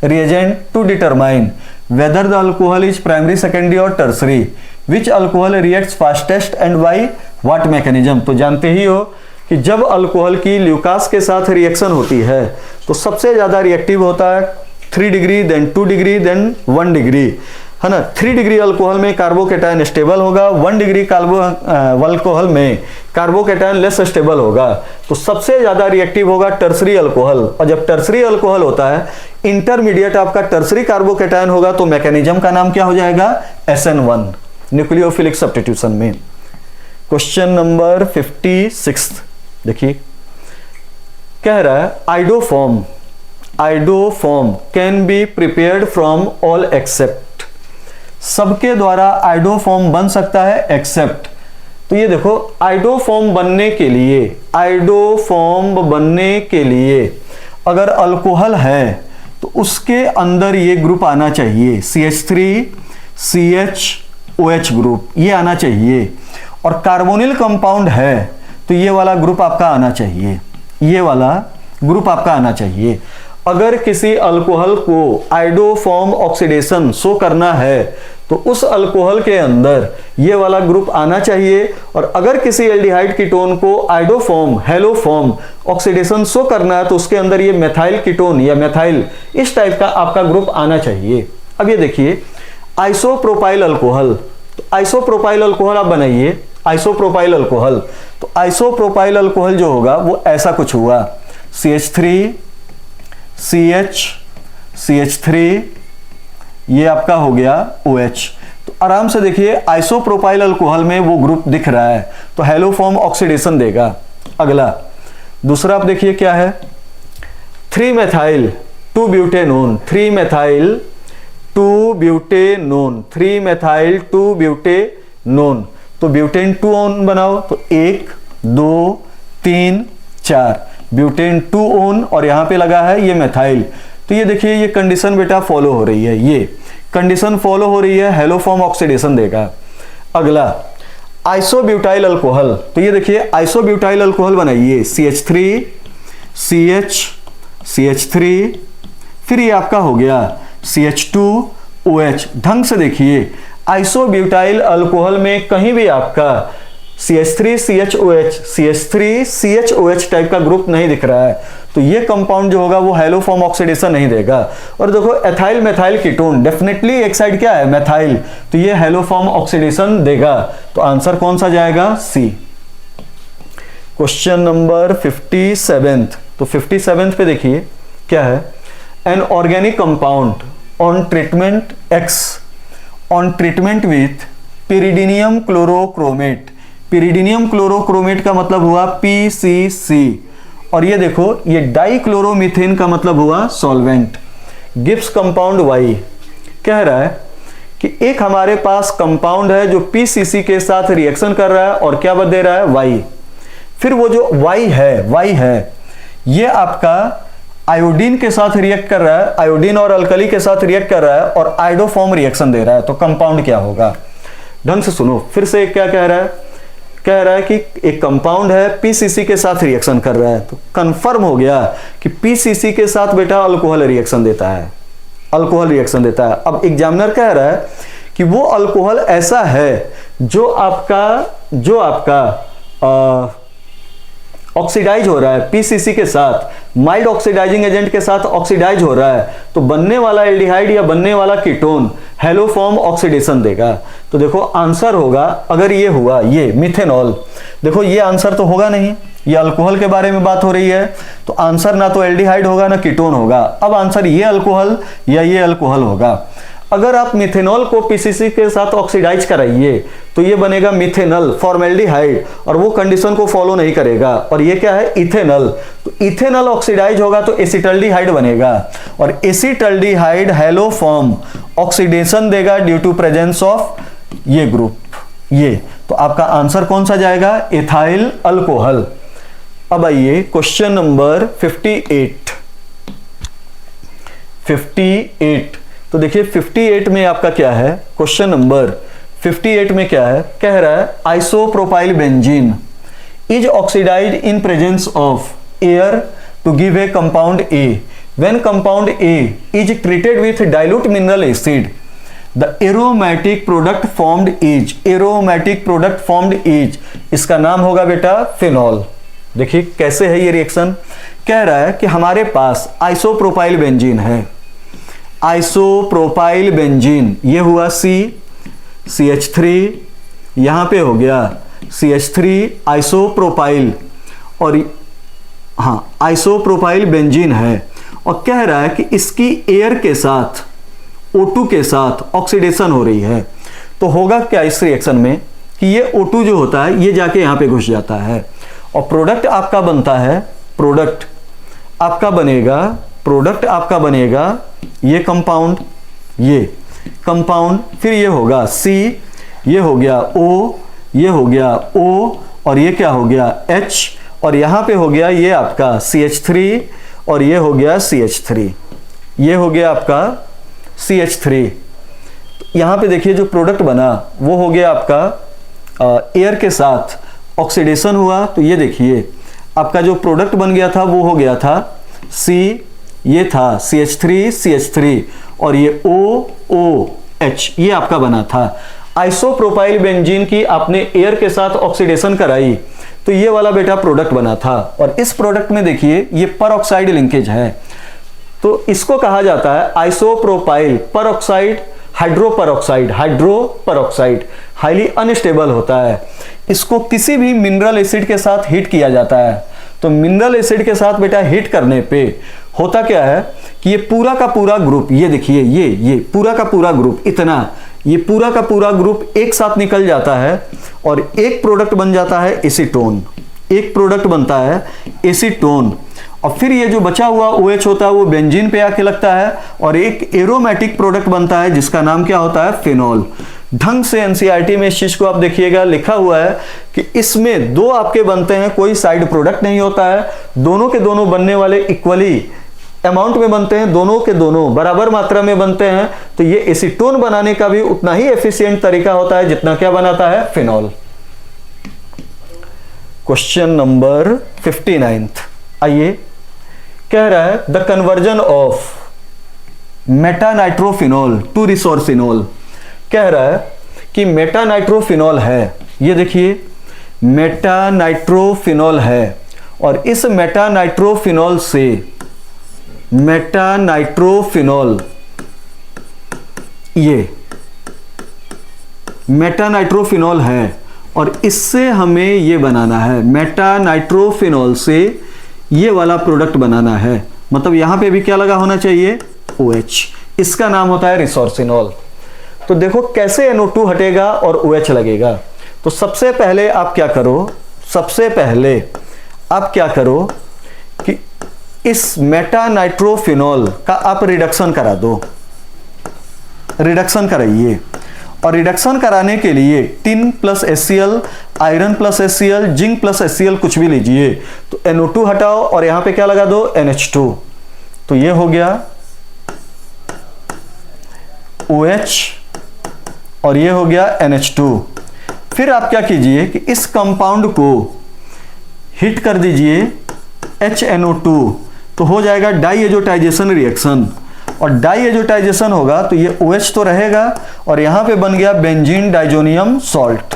reagent to determine whether the alcohol is primary, secondary or tertiary, which alcohol reacts fastest and by what mechanism। तो जानते ही हो कि जब अल्कोहल की ल्यूकास के साथ रिएक्शन होती है तो सबसे ज्यादा रिएक्टिव होता है 3 degree, then 2 degree, then 1 degree, है ना। 3 डिग्री अल्कोहल में कार्बोकेटायन स्टेबल होगा, 1 डिग्री अल्कोहल में कार्बोकेटायन लेस स्टेबल होगा। तो सबसे ज्यादा रिएक्टिव होगा टर्सरी अल्कोहल। और जब टर्सरी अल्कोहल होता है, इंटरमीडिएट आपका टर्सरी कार्बोकेटायन होगा, तो मैकेनिज्म का नाम क्या हो जाएगा, SN1, न्यूक्लियोफिलिक सब्स्टिट्यूशन में। क्वेश्चन नंबर 56 देखिए, कह रहा है iodoform can be prepared from all except. सबके द्वारा आइडोफॉर्म बन सकता है एक्सेप्ट। तो ये देखो आइडोफॉर्म बनने के लिए अगर अल्कोहल है तो उसके अंदर ये ग्रुप आना चाहिए, CH3 CHOH ग्रुप, ये आना चाहिए। और कार्बोनिल कंपाउंड है तो ये वाला ग्रुप आपका आना चाहिए, ये वाला ग्रुप आपका आना चाहिए। अगर किसी अल्कोहल को आइडोफॉर्म ऑक्सीडेशन शो करना है तो उस अल्कोहल के अंदर ये वाला ग्रुप आना चाहिए, और अगर किसी एल्डिहाइड कीटोन को आइडोफॉर्म हेलोफॉर्म ऑक्सीडेशन शो करना है तो उसके अंदर ये मेथाइल कीटोन या मेथाइल इस टाइप का आपका ग्रुप आना चाहिए। अब ये देखिए आइसोप्रोपाइल अल्कोहल, तो आइसोप्रोपाइल अल्कोहल आप बनाइए, आइसोप्रोपाइल अल्कोहल, तो आइसोप्रोपाइल अल्कोहल जो होगा वो ऐसा कुछ हुआ, CH3 CH3 ये आपका हो गया OH। तो आराम से देखिए आइसोप्रोपाइल अल्कोहल में वो ग्रुप दिख रहा है, तो हेलोफॉर्म ऑक्सीडेशन देगा। अगला दूसरा आप देखिए क्या है, 3-मेथाइल 2-ब्यूटेनोन, 3-मेथाइल 2-ब्यूटेनोन, 3-मेथाइल 2-ब्यूटेनोन, तो ब्यूटेन 2 ओन बनाओ, तो 1 2 3 4 ब्यूटेन 2 ओन, और यहां पे लगा है ये मेथाइल। तो ये देखिए ये कंडीशन बेटा फॉलो हो रही है, ये कंडीशन फॉलो हो रही है, हेलोफॉर्म ऑक्सीडेशन देगा। अगला आइसोब्यूटाइल अल्कोहल, तो ये देखिए आइसोब्यूटाइल अल्कोहल बनाइए, CH3 CH3, फिर ये आपका हो गया CH2OH। ढंग से देखिए आइसोब्यूटाइल अल्कोहल में कहीं भी आपका CH3CHOH टाइप का ग्रुप नहीं दिख रहा है, तो ये कंपाउंड जो होगा वो हेलोफॉर्म ऑक्सीडेशन नहीं देगा। और देखो एथाइल मेथाइल कीटोन, डेफिनेटली एक साइड क्या है मेथाइल, तो ये हेलोफॉर्म ऑक्सीडेशन देगा। तो आंसर कौन सा जाएगा, C। क्वेश्चन नंबर 57, तो 57 पे देखिए क्या है, an organic compound on treatment with pyridinium chlorochromate, pyridinium chlorochromate का मतलब हुआ PCC, और ये देखो ये डाइक्लोरोमीथेन का मतलब हुआ सॉल्वेंट। गिब्स कंपाउंड Y कह रहा है कि एक हमारे पास कंपाउंड है जो PCC के साथ रिएक्शन कर रहा है और क्या दे रहा है Y। फिर वो जो Y है ये आपका आयोडीन के साथ रिएक्ट कर रहा है, आयोडीन और अल्कली के साथ रिएक्ट कर रहा है और आइडोफॉर्म रिएक्शन दे रहा है, तो कंपाउंड क्या होगा। ढंग से सुनो, फिर से क्या कह रहा है, कह रहा है कि एक कंपाउंड है PCC के साथ रिएक्शन कर रहा है, तो कंफर्म हो गया कि PCC के साथ बेटा अल्कोहल रिएक्शन देता है, अल्कोहल रिएक्शन देता है। अब एग्जामिनर कह रहा है कि वो अल्कोहल ऐसा है जो आपका ऑक्सीडाइज हो रहा है PCC के साथ, माइल्ड ऑक्सीडाइजिंग एजेंट के साथ ऑक्सीडाइज हो रहा है, तो बनने वाला एल्डिहाइड या बनने वाला कीटोन हेलोफॉर्म ऑक्सीडेशन देगा। तो देखो आंसर होगा, अगर ये हुआ ये मिथेनॉल, देखो ये आंसर तो होगा नहीं, ये अल्कोहल के बारे में बात हो रही है, तो आंसर ना तो एल्डिहाइड होगा ना कीटोन होगा। अब आंसर ये अल्कोहल या ये अल्कोहल होगा। अगर आप मिथेनॉल को PCC के साथ ऑक्सीडाइज कराइए तो ये बनेगा मिथेनल फॉर्मेल्डिहाइड, और वो कंडीशन को फॉलो नहीं करेगा, और ये क्या है इथेनल, तो इथेनल ऑक्सीडाइज होगा तो एसिटल्डिहाइड बनेगा, और एसिटल्डिहाइड हेलोफॉर्म ऑक्सीडेशन देगा ड्यू टू प्रेजेंस ऑफ ये ग्रुप, ये। तो आपका आंसर कौन सा जाएगा, एथाइल अल्कोहल। अब आइए क्वेश्चन नंबर 58। तो देखिए 58 में आपका क्या है, क्वेश्चन नंबर 58 में क्या है, कह रहा है isopropyl benzene is oxidized in presence of air to give a compound A। When compound A is treated with dilute mineral acid the aromatic product formed is, इसका नाम होगा बेटा फिनॉल। देखिए कैसे है ये रिएक्शन, कह रहा है कि हमारे पास आइसोप्रोपाइल बेंजीन है, आइसोप्रोपाइल बेंजीन, ये हुआ CH3, यहां पे हो गया CH3 आइसोप्रोपाइल, और हाँ आइसोप्रोपाइल बेंजीन है, और कह रहा है कि इसकी एयर के साथ O2 के साथ ऑक्सीडेशन हो रही है। तो होगा क्या इस रिएक्शन में कि ये O2 जो होता है ये जाके यहां पे घुस जाता है, और प्रोडक्ट आपका बनता है, प्रोडक्ट आपका बनेगा ये कंपाउंड, फिर ये होगा C, ये हो गया O, ये हो गया O, और ये क्या हो गया H, और यहां पे हो गया ये आपका CH3, और ये हो गया CH3, ये हो गया आपका CH3। यहां पे देखिए जो प्रोडक्ट बना वो हो गया आपका एयर के साथ ऑक्सीडेशन हुआ, तो ये देखिए आपका जो प्रोडक्ट बन गया था वो हो गया था ये था CH3 और ये OOH, ये आपका बना था। आइसोप्रोपाइल बेंजीन की आपने एयर के साथ ऑक्सीडेशन कराई तो ये वाला बेटा प्रोडक्ट बना था। और इस प्रोडक्ट में देखिए ये परऑक्साइड लिंकेज है, तो इसको कहा जाता है isopropyl peroxide hydroperoxide, highly unstable होता है। इसको किसी भी मिनरल एसिड के साथ हीट किया जाता है, तो मिनरल एसिड के साथ बेटा हीट करने पे होता क्या है कि ये पूरा का पूरा ग्रुप, ये देखिए ये पूरा का पूरा ग्रुप, इतना ये पूरा का पूरा ग्रुप एक साथ निकल जाता है और एक प्रोडक्ट बन जाता है एसीटोन, एक प्रोडक्ट बनता है एसीटोन। और फिर ये जो बचा हुआ OH होता है वो बेंजीन पे आके लगता है और एक एरोमेटिक प्रोडक्ट बनता है जिसका नाम क्या होता है, फिनॉल। ढंग से एनसीईआरटी में इस चीज को आप देखिएगा, लिखा हुआ है कि इसमें दो आपके बनते हैं, कोई साइड प्रोडक्ट नहीं होता है, दोनों के दोनों बनने वाले इक्वली अमाउंट में बनते हैं, दोनों के दोनों बराबर मात्रा में बनते हैं। तो ये एसीटोन बनाने का भी उतना ही एफिशिएंट तरीका होता है जितना क्या बनाता है, फिनॉल। क्वेश्चन नंबर 59 आइए, कह रहा है the conversion of metanitrophenol to resorcinol. कह रहा है कि मेटानाइट्रोफिनॉल है, ये देखिए मेटानाइट्रोफिनॉल है और इस मेटानाइट्रोफिनॉल से मेटानाइट्रोफिनॉल, ये मेटानाइट्रोफिनॉल है और इससे हमें ये बनाना है, मेटानाइट्रोफिनॉल से ये वाला प्रोडक्ट बनाना है। मतलब यहां पे भी क्या लगा होना चाहिए, OH, इसका नाम होता है रिसोर्सिनॉल। तो देखो कैसे NO2 हटेगा और OH लगेगा। तो सबसे पहले आप क्या करो, सबसे पहले आप क्या करो कि इस मेटानाइट्रोफिनॉल का आप रिडक्शन करा दो, रिडक्शन कराइए। और रिडक्शन कराने के लिए tin plus HCl, iron plus HCl, zinc plus HCl कुछ भी लीजिए। तो NO2 हटाओ और यहां पे क्या लगा दो, NH2। तो ये हो गया OH और ये हो गया NH2। फिर आप क्या कीजिए कि इस कंपाउंड को हिट कर दीजिए HNO2, तो हो जाएगा डाइएजोटाइजेशन रिएक्शन। और डाइएजोटाइजेशन होगा तो ये OH तो रहेगा और यहां पे बन गया बेंजीन डाइजोनियम सॉल्ट।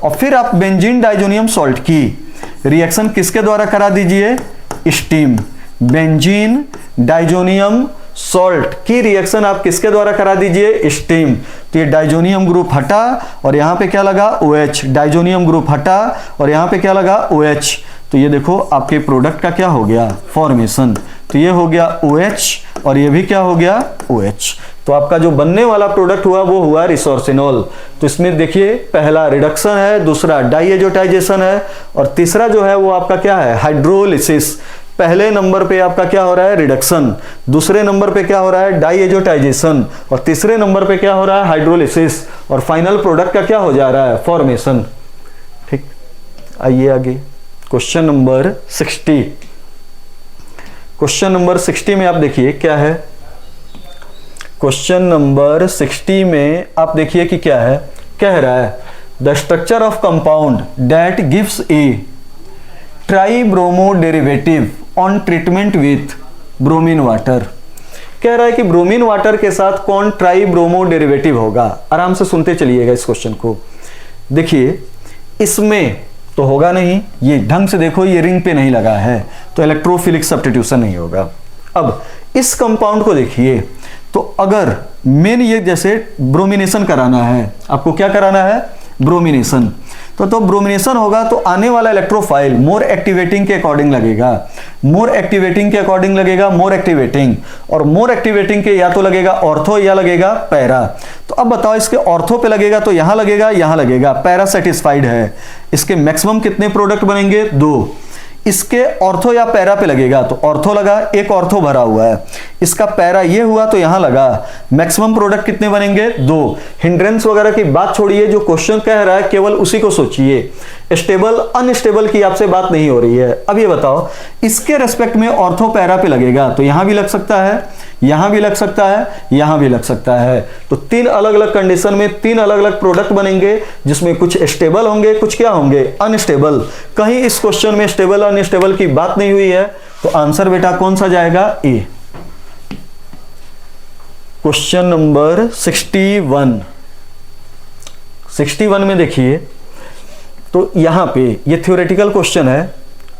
और फिर आप बेंजीन डाइजोनियम सॉल्ट की रिएक्शन किसके द्वारा करा दीजिए, स्टीम। बेंजीन डाइजोनियम सॉल्ट की रिएक्शन आप किसके द्वारा करा दीजिए, स्टीम। तो ये डाइजोनियम ग्रुप हटा और यहां पे क्या लगा, OH। डाइजोनियम ग्रुप हटा और यहां पे क्या लगा, OH। तो ये देखो आपके प्रोडक्ट का क्या हो गया, फॉर्मेशन। तो ये हो गया OH और ये भी क्या हो गया, OH। तो आपका जो बनने वाला प्रोडक्ट हुआ वो हुआ रिसोर्सिनॉल। तो इसमें देखिए पहला रिडक्शन है, दूसरा डाइएजोटाइजेशन है और तीसरा जो है वो आपका क्या है, हाइड्रोलिसिस। पहले नंबर पे आपका क्या हो रहा है, रिडक्शन, दूसरे नंबर पे क्या हो रहा है, डाइएजोटाइजेशन और तीसरे नंबर पे क्या हो रहा है, हाइड्रोलिसिस और फाइनल प्रोडक्ट का क्या हो जा रहा है, फॉर्मेशन। ठीक, आइए आगे क्वेश्चन नंबर 60। क्वेश्चन नंबर 60 में आप देखिए क्या है, क्वेश्चन नंबर 60 में आप देखिए कि क्या है, कह रहा है the structure of compound that gives A tribromo derivative on treatment with bromine water. कह रहा है कि ब्रोमीन वाटर के साथ कौन ट्राइब्रोमो डेरिवेटिव होगा। आराम से सुनते चलिएगा इस क्वेश्चन को। देखिए इसमें तो होगा नहीं, ये ढंग से देखो ये रिंग पे नहीं लगा है तो इलेक्ट्रोफिलिक सब्स्टिट्यूशन नहीं होगा। अब इस कंपाउंड को देखिए, तो अगर मेन ये जैसे ब्रोमिनेशन कराना है, आपको क्या कराना है, ब्रोमिनेशन। तो ब्रोमिनेशन होगा तो आने वाला इलेक्ट्रोफाइल मोर एक्टिवेटिंग के अकॉर्डिंग लगेगा, मोर एक्टिवेटिंग के अकॉर्डिंग लगेगा, मोर एक्टिवेटिंग। और मोर एक्टिवेटिंग के या तो लगेगा ऑर्थो या लगेगा पैरा। तो अब बताओ इसके ऑर्थो पे लगेगा तो यहां लगेगा, यहां लगेगा, पैरा सेटिस्फाइड है। इसके मैक्सिमम कितने प्रोडक्ट बनेंगे, 2। इसके ऑर्थो या पैरा पे लगेगा तो ऑर्थो लगा, एक ऑर्थो भरा हुआ है। इसका पैरा ये हुआ तो यहां लगा, मैक्सिमम प्रोडक्ट कितने बनेंगे, 2। हिंड्रेंस वगैरह की बात छोड़िए, जो क्वेश्चन कह रहा है केवल उसी को सोचिए। स्टेबल अनस्टेबल की आपसे बात नहीं हो रही है। अब ये बताओ इसके रेस्पेक्ट में ऑर्थो पैरा पे लगेगा तो यहां भी लग सकता है, यहां भी लग सकता है, यहां भी लग सकता है। तो 3 अलग अलग कंडीशन में 3 अलग अलग प्रोडक्ट बनेंगे जिसमें कुछ स्टेबल होंगे, कुछ क्या होंगे, अनस्टेबल। कहीं इस क्वेश्चन में स्टेबल अनस्टेबल की बात नहीं हुई है तो आंसर बेटा कौन सा जाएगा, ए। क्वेश्चन नंबर 61 में देखिए, तो यहां पे ये थ्योरेटिकल क्वेश्चन है,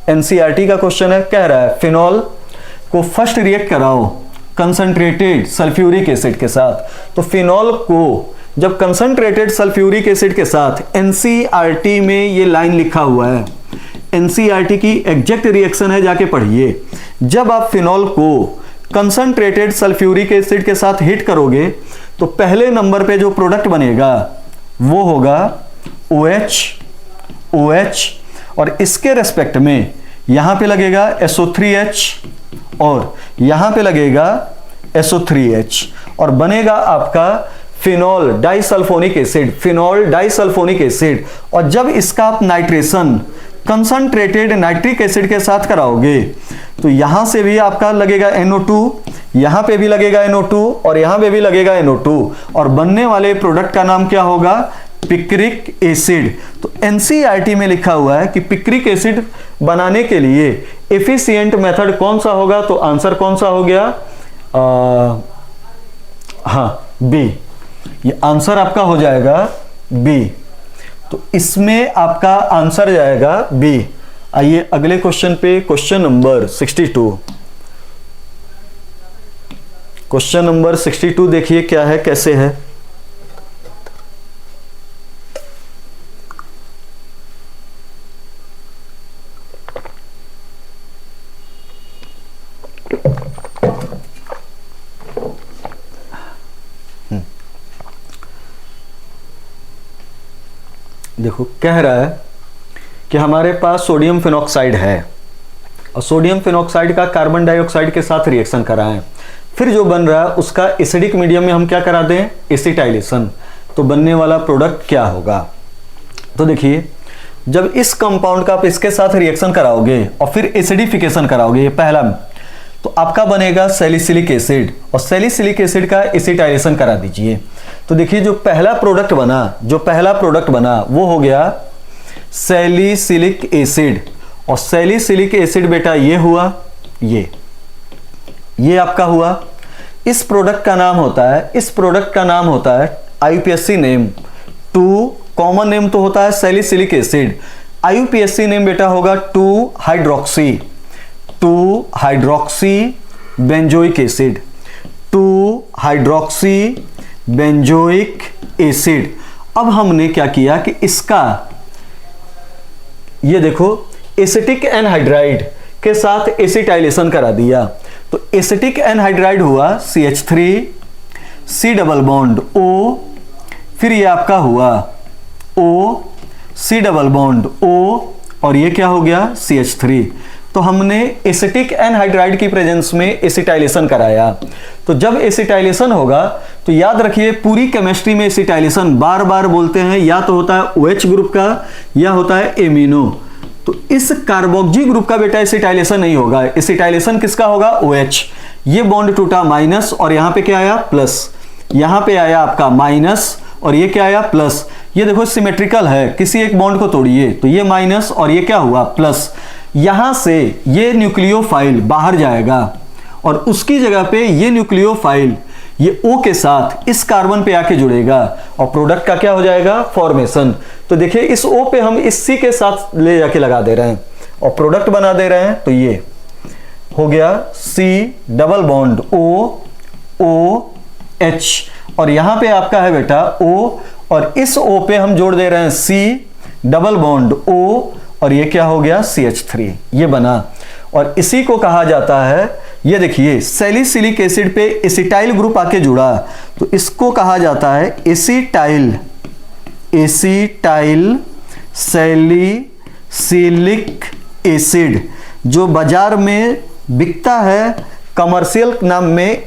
एनसीईआरटी का क्वेश्चन है। कह रहा है फिनॉल को फर्स्ट रिएक्ट कराओ कंसंट्रेटेड सल्फ्यूरिक एसिड के साथ। तो फिनॉल को जब कंसंट्रेटेड सल्फ्यूरिक एसिड के साथ, एनसीईआरटी में ये लाइन लिखा हुआ है, एनसीईआरटी की एग्जैक्ट रिएक्शन है, जाके पढ़िए। जब आप फिनॉल को कंसंट्रेटेड सल्फ्यूरिक एसिड के साथ हीट करोगे तो पहले नंबर पे जो प्रोडक्ट बनेगा वो होगा OH, और इसके रेस्पेक्ट में यहां पे लगेगा SO3H और यहां पे लगेगा SO3H, और बनेगा आपका फिनॉल डाइसल्फोनिक एसिड। और जब इसका आप नाइट्रेशन कंसंट्रेटेड नाइट्रिक एसिड के साथ कराओगे तो यहां से भी आपका लगेगा NO2, यहां पे भी लगेगा NO2 और यहां पे भी लगेगा NO2, और बनने वाले प्रोडक्ट का नाम क्या होगा? Picric acid. तो एनसीईआरटी में लिखा हुआ है कि पिक्रिक एसिड बनाने के लिए एफिशिएंट मेथड कौन सा होगा? तो आंसर कौन सा हो गया? बी। ये आंसर आपका हो जाएगा बी। तो इसमें आपका आंसर जाएगा बी। आइए अगले क्वेश्चन पे, क्वेश्चन नंबर 62। क्वेश्चन नंबर 62 देखिए क्या है, कैसे है। देखो कह रहा है कि हमारे पास सोडियम फिनॉक्साइड है और सोडियम फिनॉक्साइड का कार्बन डाइऑक्साइड के साथ रिएक्शन कराएं, फिर जो बन रहा है उसका एसिडिक मीडियम में हम क्या करा दें? एसिटाइलेशन। तो बनने वाला प्रोडक्ट क्या होगा? तो देखिए, जब इस कंपाउंड का आप इसके साथ रिएक्शन कराओगे और फिर एसिडिफिकेशन कराओगे, ये पहला, तो आपका बनेगा सैलिसिलिक एसिड, और सैलिसिलिक एसिड का एसिटाइलेशन करा दीजिए। तो देखिए जो पहला प्रोडक्ट बना वो हो गया सैलिसिलिक एसिड, और सैलिसिलिक एसिड बेटा ये हुआ, ये आपका हुआ। इस प्रोडक्ट का नाम होता है आईयूपीएसी नेम, 2 कॉमन नेम तो होता है सैलिसिलिक एसिड, आईयूपीएसी नेम बेटा होगा 2 hydroxy benzoic acid, 2 hydroxy benzoic acid. अब हमने क्या किया कि इसका ये देखो एसिटिक एनहाइड्राइड के साथ एसिटाइलेशन करा दिया। तो एसिटिक एनहाइड्राइड हुआ CH3 C double bond O, फिर ये आपका हुआ O C double bond O, और ये क्या हो गया? CH3। तो हमने एसिटिक एनहाइड्राइड की प्रेजेंस में एसिटाइलेशन कराया। तो जब एसिटाइलेशन होगा तो याद रखिए पूरी केमिस्ट्री में एसिटाइलेशन बार बार बोलते हैं, या तो होता है OH ग्रुप का या होता है एमिनो। तो इस कार्बोक्सी ग्रुप का बेटा एसिटाइलेशन नहीं होगा, एसिटाइलेशन किसका होगा? OH। ये बॉन्ड टूटा माइनस, और यहां पे क्या आया? प्लस। यहां पे आया आपका माइनस और ये क्या आया? प्लस। ये देखो सिमेट्रिकल है, किसी एक बॉन्ड को तोड़िए तो ये माइनस और ये क्या हुआ? प्लस। यहां से ये न्यूक्लियोफाइल बाहर जाएगा और उसकी जगह पे ये न्यूक्लियोफाइल ये O के साथ इस कार्बन पे आके जुड़ेगा और प्रोडक्ट का क्या हो जाएगा? फॉर्मेशन। तो देखिए इस O पे हम इस C के साथ ले जाके लगा दे रहे हैं और प्रोडक्ट बना दे रहे हैं। तो ये हो गया C डबल बॉन्ड OH, और यहां पे आपका है बेटा O, और इस O पे हम जोड़ दे रहे हैं C डबल बॉन्ड O, और ये क्या हो गया? CH3। ये बना, और इसी को कहा जाता है, ये देखिए सैलिसिलिक एसिड पे एसिटाइल ग्रुप आके जुड़ा, तो इसको कहा जाता है एसिटाइल सैलिसिलिक एसिड, जो बाजार में बिकता है कमर्शियल नाम में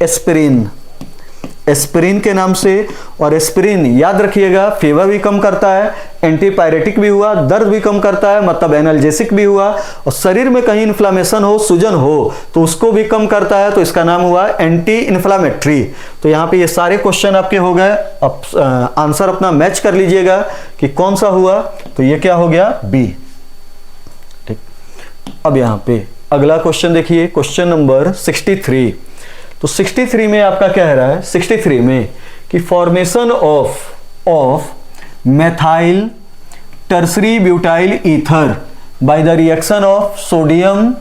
एस्पिरिन के नाम से। और एस्पिरिन याद रखिएगा फीवर भी कम करता है, एंटीपायरेटिक भी हुआ, दर्द भी कम करता है, मतलब एनाल्जेसिक भी हुआ, और शरीर में कहीं इन्फ्लामेशन हो, सूजन हो तो उसको भी कम करता है, तो इसका नाम हुआ एंटी इन्फ्लामेटरी। तो यहाँ पे ये सारे क्वेश्चन आपके हो गए। अब आंसर अपना मैच कर लीजिएगा कि कौन सा हुआ। तो ये क्या हो गया? बी। ठीक, अब यहाँ पे अगला क्वेश्चन देखिए, क्वेश्चन नंबर 63। तो 63 में आपका क्या कह रहा है, 63 में कि formation of methyl tertiary butyl ether by the reaction of sodium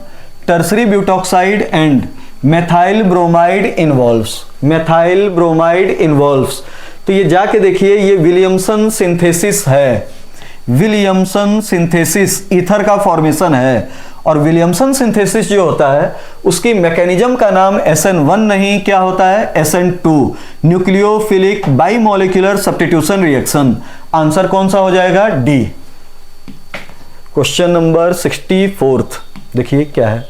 tertiary butoxide and methyl bromide involves। तो ये जाके देखिए, ये विलियमसन सिंथेसिस है, विलियमसन सिंथेसिस ईथर का फॉर्मेशन है। और विलियमसन सिंथेसिस जो होता है उसकी मैकेनिज्म का नाम SN1 नहीं, क्या होता है, SN2, nucleophilic bimolecular substitution reaction. Answer कौन सा हो जाएगा, डी। क्वेश्चन नंबर 64 देखिए क्या है,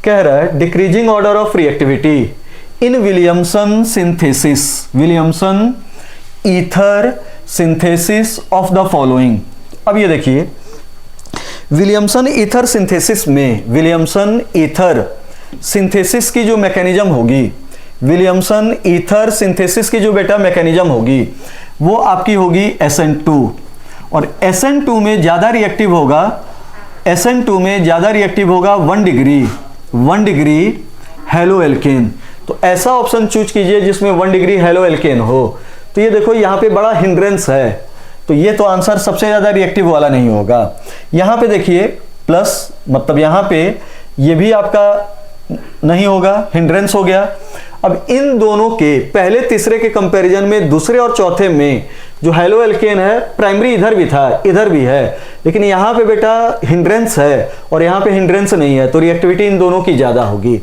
कह रहा है decreasing order of reactivity in Williamson synthesis, Williamson ether synthesis of the following. अब ये देखिए, विलियमसन ईथर सिंथेसिस में, विलियमसन ईथर सिंथेसिस की जो मैकेनिज्म होगी, विलियमसन ईथर सिंथेसिस की जो बेटा मैकेनिज्म होगी वो आपकी होगी SN2। और SN2 में ज़्यादा रिएक्टिव होगा, SN2 में ज़्यादा रिएक्टिव होगा 1 डिग्री हेलो एल्केन। तो ऐसा ऑप्शन चूज कीजिए जिसमें 1 डिग्री हेलो एल्केन हो। तो ये देखो यहाँ पे बड़ा हिंड्रेंस है, तो ये तो आंसर सबसे ज़्यादा रिएक्टिव वाला नहीं होगा। यहाँ पे देखिए प्लस, मतलब यहाँ पे ये भी आपका नहीं होगा, हिंड्रेंस हो गया। अब इन दोनों के पहले तीसरे के कंपैरिजन में दूसरे और चौथे में जो हेलो एल्केन है, प्राइमरी इधर भी था इधर भी है, लेकिन यहाँ पे बेटा हिंड्रेंस है और यहाँ पे हिंड्रेंस नहीं है, तो रिएक्टिविटी इन दोनों की ज़्यादा होगी।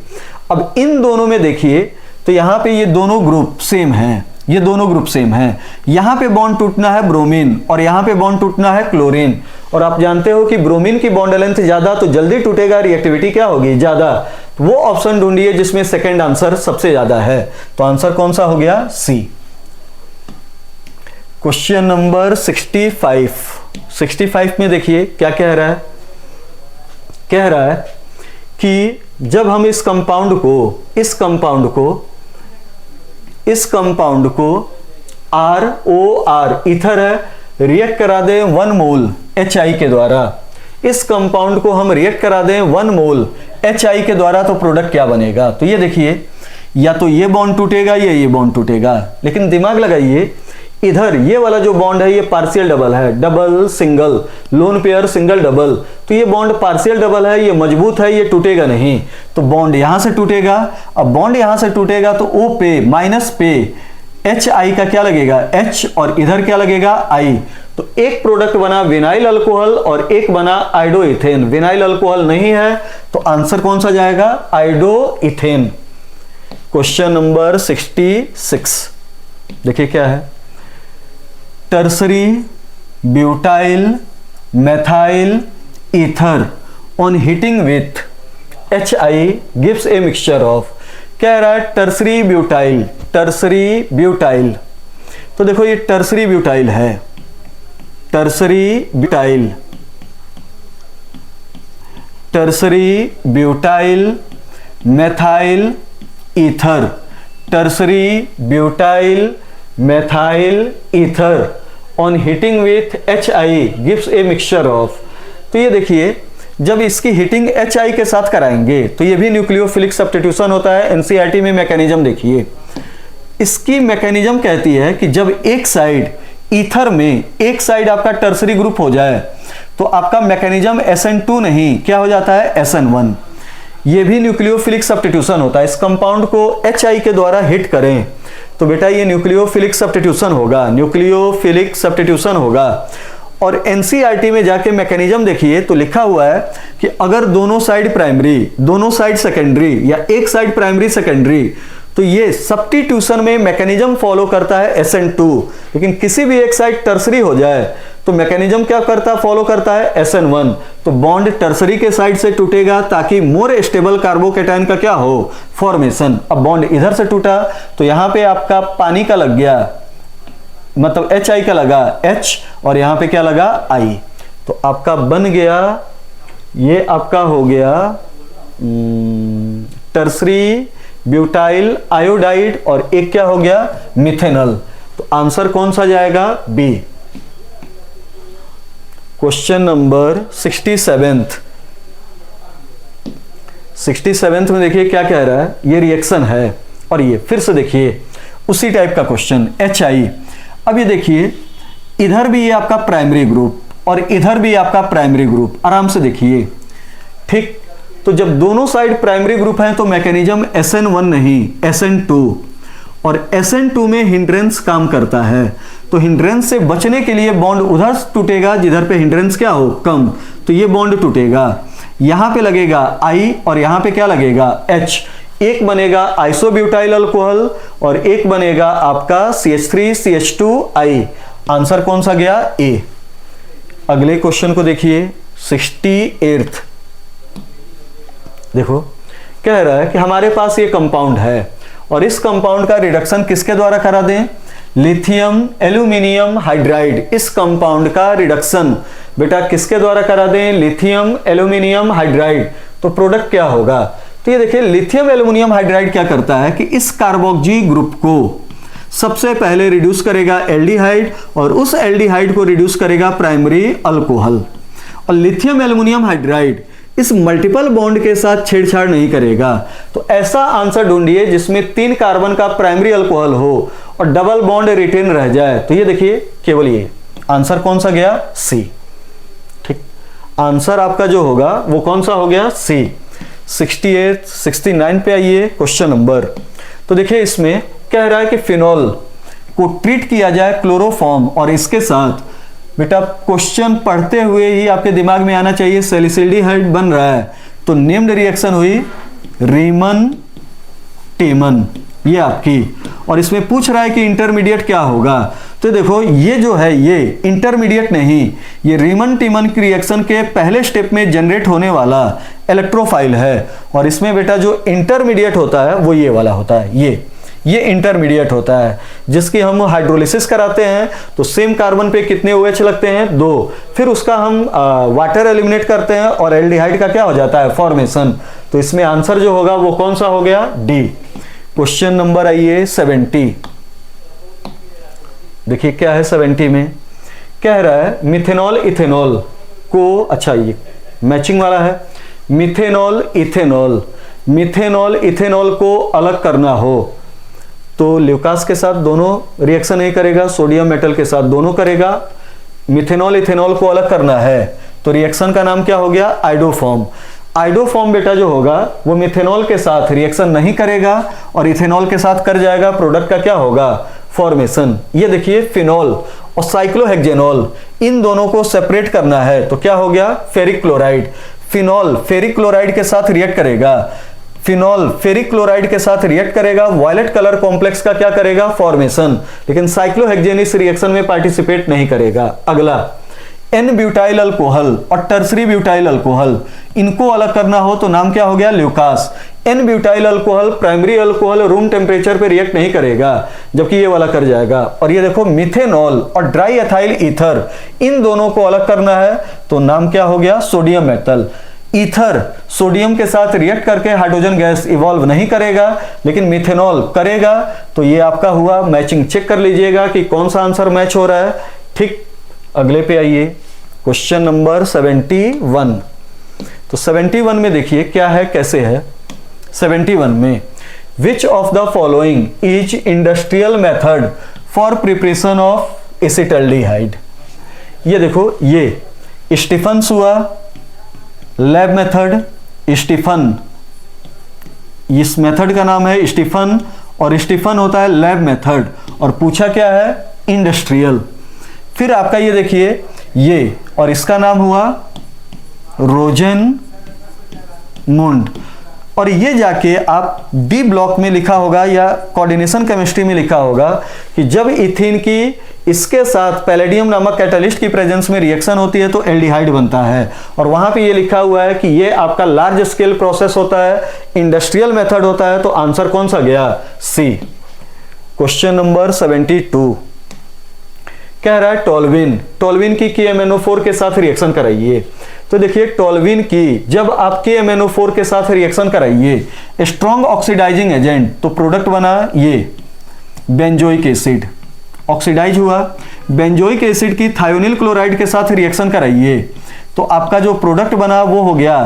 अब इन दोनों में देखिए तो यहाँ पे ये दोनों ग्रुप सेम हैं, ये दोनों ग्रुप सेम हैं। यहाँ पे बॉन्ड टूटना है ब्रोमीन और यहाँ पे बॉन्ड टूटना है क्लोरीन। और आप जानते हो कि ब्रोमीन की बॉन्ड लेंथ ज्यादा तो जल्दी टूटेगा, रिएक्टिविटी क्या होगी, ज्यादा। तो वो ऑप्शन ढूंढिए जिसमें सेकंड आंसर सबसे ज्यादा है। तो आंसर कौन सा हो गया, सी। क्वेश्चन नंबर 65 में देखिए क्या कह रहा है, कह रहा है कि जब हम इस कंपाउंड को ROR ईथर है रिएक्ट करा दें 1 मोल HI के द्वारा, इस कंपाउंड को हम रिएक्ट करा दें 1 मोल HI के द्वारा, तो प्रोडक्ट क्या बनेगा। तो ये देखिए, या तो ये बॉन्ड टूटेगा या ये बॉन्ड टूटेगा, लेकिन दिमाग लगाइए इधर ये वाला जो बॉन्ड है ये पार्शियल डबल है, double single, lone pair single double, तो ये बॉन्ड पार्शियल डबल है, ये मजबूत है, ये टूटेगा नहीं, तो बॉन्ड यहां से टूटेगा। अब बॉन्ड यहां से टूटेगा तो O पे माइनस पे HI का क्या लगेगा, H, और इधर क्या लगेगा I। तो एक प्रोडक्ट बना विनाइल अल्कोहल और एक बना आइडो इथेन। विनाइल अल्कोहल नहीं है तो आंसर कौन सा जाएगा, आइडो इथेन। क्वेश्चन नंबर 66 देखिए क्या है, tertiary butyl methyl ether on heating with HI gives a mixture of, कह रहा है टर्सरी ब्यूटाइल। तो देखो ये टर्सरी ब्यूटाइल है, tertiary butyl methyl ether, tertiary butyl methyl ether on heating with HI gives a mixture of। तो ये देखिए जब इसकी हीटिंग HI के साथ कराएंगे तो ये भी न्यूक्लियोफिलिक सब्स्टिट्यूशन होता है। NCERT में मैकेनिज्म देखिए, इसकी मैकेनिज्म कहती है कि जब एक साइड ईथर में एक साइड आपका टर्सरी ग्रुप हो जाए तो आपका मैकेनिज्म SN2 नहीं, क्या हो जाता है, SN1। ये भी न्यूक्लियोफिलिक सब्स्टिट्यूशन होता है। इस कंपाउंड को HI के द्वारा हिट करें तो बेटा ये न्यूक्लियोफिलिक सब्स्टिट्यूशन होगा, न्यूक्लियोफिलिक सब्स्टिट्यूशन होगा। और NCERT में जाके मैकेनिज्म देखिए तो लिखा हुआ है कि अगर दोनों साइड प्राइमरी, दोनों साइड सेकेंडरी या एक साइड प्राइमरी सेकेंडरी, तो ये सब्स्टिट्यूशन में मैकेनिज्म फॉलो करता है SN2। लेकिन किसी भी एक साइड टर्सरी हो जाए तो मैकेनिज्म क्या करता है, फॉलो करता है SN1। तो बॉन्ड टर्सरी के साइड से टूटेगा ताकि मोर स्टेबल कार्बोकेटाइन का क्या हो, फॉर्मेशन। अब बॉन्ड इधर से टूटा तो यहां पे आपका पानी का लग गया, मतलब HI का लगा H और यहां पे क्या लगा I। तो आपका बन गया, ये आपका हो गया टर्सरी ब्यूटाइल आयोडाइड और एक क्या हो गया, मिथेनॉल। तो आंसर कौन सा जाएगा, बी। क्वेश्चन नंबर 67 में देखिए क्या कह रहा है, ये रिएक्शन है और ये फिर से देखिए उसी टाइप का क्वेश्चन HI। अब ये देखिए इधर भी ये आपका प्राइमरी ग्रुप और इधर भी आपका प्राइमरी ग्रुप, आराम से देखिए, ठीक। तो जब दोनों साइड प्राइमरी ग्रुप हैं तो मैकेनिज्म SN1 नहीं SN2, और SN2 में हिंड्रेंस काम करता है, तो हिंड्रेंस से बचने के लिए बॉन्ड उधर टूटेगा जिधर पे हिंड्रेंस क्या हो, कम, तो ये बॉन्ड टूटेगा, यहां पे लगेगा I और यहां पे क्या लगेगा H, एक बनेगा आइसोब्यूटाइल अल्कोहल और एक बनेगा आपका CH3CH2I। आंसर कौन सा गया, A। अगले क्वेश्चन को देखिए 68th। देखो कह रहा है कि हमारे पास ये कंपाउंड है और इस कंपाउंड का रिडक्शन किसके द्वारा करा दें, लिथियम एल्यूमिनियम हाइड्राइड। इस कंपाउंड का रिडक्शन बेटा किसके द्वारा करा दें, लिथियम एल्यूमिनियम हाइड्राइड। तो प्रोडक्ट क्या होगा, तो ये देखिए लिथियम एल्यूमिनियम हाइड्राइड क्या करता है कि इस कार्बोक्सी ग्रुप को सबसे पहले रिड्यूस करेगा एल्डिहाइड और उस एल्डिहाइड को रिड्यूस करेगा प्राइमरी अल्कोहल। और लिथियम एल्यूमिनियम हाइड्राइड इस मल्टीपल बॉन्ड के साथ छेड़छाड़ नहीं करेगा। तो ऐसा आंसर ढूंढिए जिसमें 3 कार्बन का प्राइमरी अल्कोहल हो और डबल बॉन्ड रिटेन रह जाए। तो ये देखिए केवल ये आंसर कौन सा गया, सी। ठीक, आंसर आपका जो होगा वो कौन सा हो गया, सी। 68 69 पे आइए क्वेश्चन नंबर। तो देखिए इसमें कह रहा है कि फिनॉल को ट्रीट किया जाए क्लोरोफॉर्म और इसके साथ, बेटा क्वेश्चन पढ़ते हुए ही आपके दिमाग में आना चाहिए, सैलिसिल्डिहाइड बन रहा है तो नेम्ड रिएक्शन हुई रीमन टेमन, ये आपकी। और इसमें पूछ रहा है कि इंटरमीडिएट क्या होगा, तो देखो ये जो है ये इंटरमीडिएट नहीं, ये रीमन टीमन की रिएक्शन के पहले स्टेप में जनरेट होने वाला इलेक्ट्रोफाइल है। और इसमें बेटा जो इंटरमीडिएट होता है वो ये वाला होता है, ये इंटरमीडिएट होता है जिसकी हम हाइड्रोलिसिस कराते हैं तो सेम कार्बन पे कितने OH लगते हैं, 2, फिर उसका हम वाटर एलिमिनेट करते हैं और एल्डिहाइड का क्या हो जाता है, फॉर्मेशन। तो इसमें आंसर जो होगा वो कौन सा हो गया, डी। क्वेश्चन नंबर आइए 70। देखिए क्या है 70 में, कह रहा है मिथेनॉल इथेनॉल को, अच्छा ये मैचिंग वाला है, मिथेनॉल इथेनॉल, मिथेनॉल इथेनॉल को अलग करना हो तो ल्यूकास के साथ दोनों रिएक्शन नहीं करेगा, सोडियम मेटल के साथ दोनों करेगा। मिथेनॉल इथेनॉल को अलग करना है तो रिएक्शन का नाम क्या हो गया, आइडोफॉर्म। आइडोफॉर्म बेटा जो होगा वो मिथेनॉल के साथ रिएक्शन नहीं करेगा और इथेनॉल के साथ कर जाएगा, प्रोडक्ट का क्या होगा, फॉर्मेशन। ये देखिए फिनॉल और साइक्लोहेक्सेनॉल, इन दोनों को सेपरेट करना है तो क्या हो गया, ferric chloride. Phenol ferric chloride के साथ रिएक्ट करेगा, फिनॉल फेरिक क्लोराइड के साथ रिएक्ट करेगा, वायलेट कलर कॉम्प्लेक्स का क्या करेगा, फॉर्मेशन। लेकिन साइक्लोहेक्सेन इस रिएक्शन में पार्टिसिपेट नहीं करेगा। अगला एन ब्यूटाइल अल्कोहल और टर्सरी ब्यूटाइल अल्कोहल, इनको अलग करना हो तो नाम क्या हो गया, Lucas. N butyl alcohol primary alcohol room temperature पे रिएक्ट नहीं करेगा जबकि ये वाला कर जाएगा। और ये देखो मिथेनॉल और ड्राई एथाइल ईथर, इन दोनों को अलग करना है तो नाम क्या हो गया, सोडियम मेटल। ईथर सोडियम के साथ रिएक्ट करके हाइड्रोजन गैस इवॉल्व नहीं करेगा लेकिन मिथेनॉल करेगा, तो ये आपका हुआ मैचिंग। चेक कर लीजिएगा कि कौन सा आंसर मैच हो रहा है। ठीक, अगले पे आइए क्वेश्चन नंबर 71। तो 71 में देखिए क्या है, कैसे है। 71 में विच of the following is industrial method for preparation of acetaldehyde. ये देखो ये स्टीफन्स हुआ, लैब मेथड स्टीफन, इस मेथड का नाम है स्टीफन और स्टीफन होता है लैब मेथड। और पूछा क्या है, इंडस्ट्रियल। फिर आपका ये देखिए ये, और इसका नाम हुआ रोजेन मुंड। और ये जाके आप डी ब्लॉक में लिखा होगा या कोऑर्डिनेशन केमिस्ट्री में लिखा होगा कि जब इथीन की इसके साथ पैलेडियम नामक कैटालिस्ट की प्रेजेंस में रिएक्शन होती है तो एल्डिहाइड बनता है। और वहां पे ये लिखा हुआ है कि ये आपका लार्ज स्केल प्रोसेस होता है, इंडस्ट्रियल मेथड होता है। तो आंसर कौन सा गया, सी। क्वेश्चन नंबर 72 कह रहा है टोल्विन, टोल्विन की KMnO4 के साथ रिएक्शन कराइए। तो देखिए टोल्विन की जब आप KMnO4 के साथ रिएक्शन कराइए स्ट्रॉन्ग ऑक्सीडाइजिंग एजेंट, तो प्रोडक्ट बना ये बेंजोइक एसिड, ऑक्सीडाइज हुआ। बेंजोइक एसिड की थायोनिल क्लोराइड के साथ रिएक्शन कराइए तो आपका जो प्रोडक्ट बना वो हो गया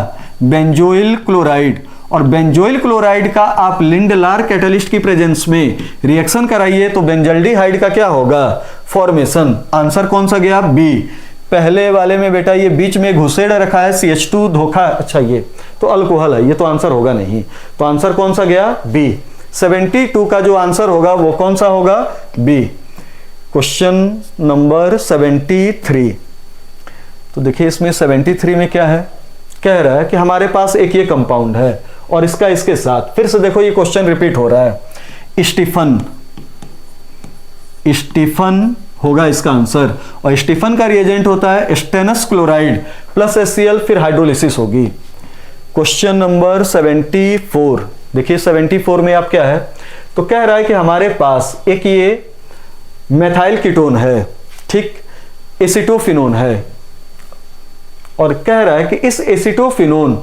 बेंजोइल क्लोराइड। और बेंजोइल क्लोराइड का आप लिंडलार कैटलिस्ट की प्रेजेंस में रिएक्शन कराइए तो बेंजल्डिहाइड का क्या होगा, फॉर्मेशन। आंसर कौन सा गया, बी। पहले वाले में बेटा ये बीच में घुसेड़ रखा है CH2 धोखा, अच्छा ये तो अल्कोहल है, ये तो आंसर होगा नहीं। तो आंसर कौन सा गया, बी। 72 का जो आंसर होगा वो कौन सा होगा, बी। Question number 73। तो देखिए इसमें 73 में क्या है, कह रहा है कि हमारे पास एक ये कंपाउंड है और इसका इसके साथ, फिर से देखो ये क्वेश्चन रिपीट हो रहा है। स्टीफन होगा इसका आंसर, और स्टीफन का रिएजेंट होता है स्टेनस क्लोराइड प्लस HCl, फिर हाइड्रोलिसिस होगी। Question number 74। देखिए 74 में आप क्या है, तो कह रहा है कि हमारे पास एक ये मेथाइल कीटोन है, ठीक, एसिटोफिनोन है, और कह रहा है कि इस एसिटोफिनोन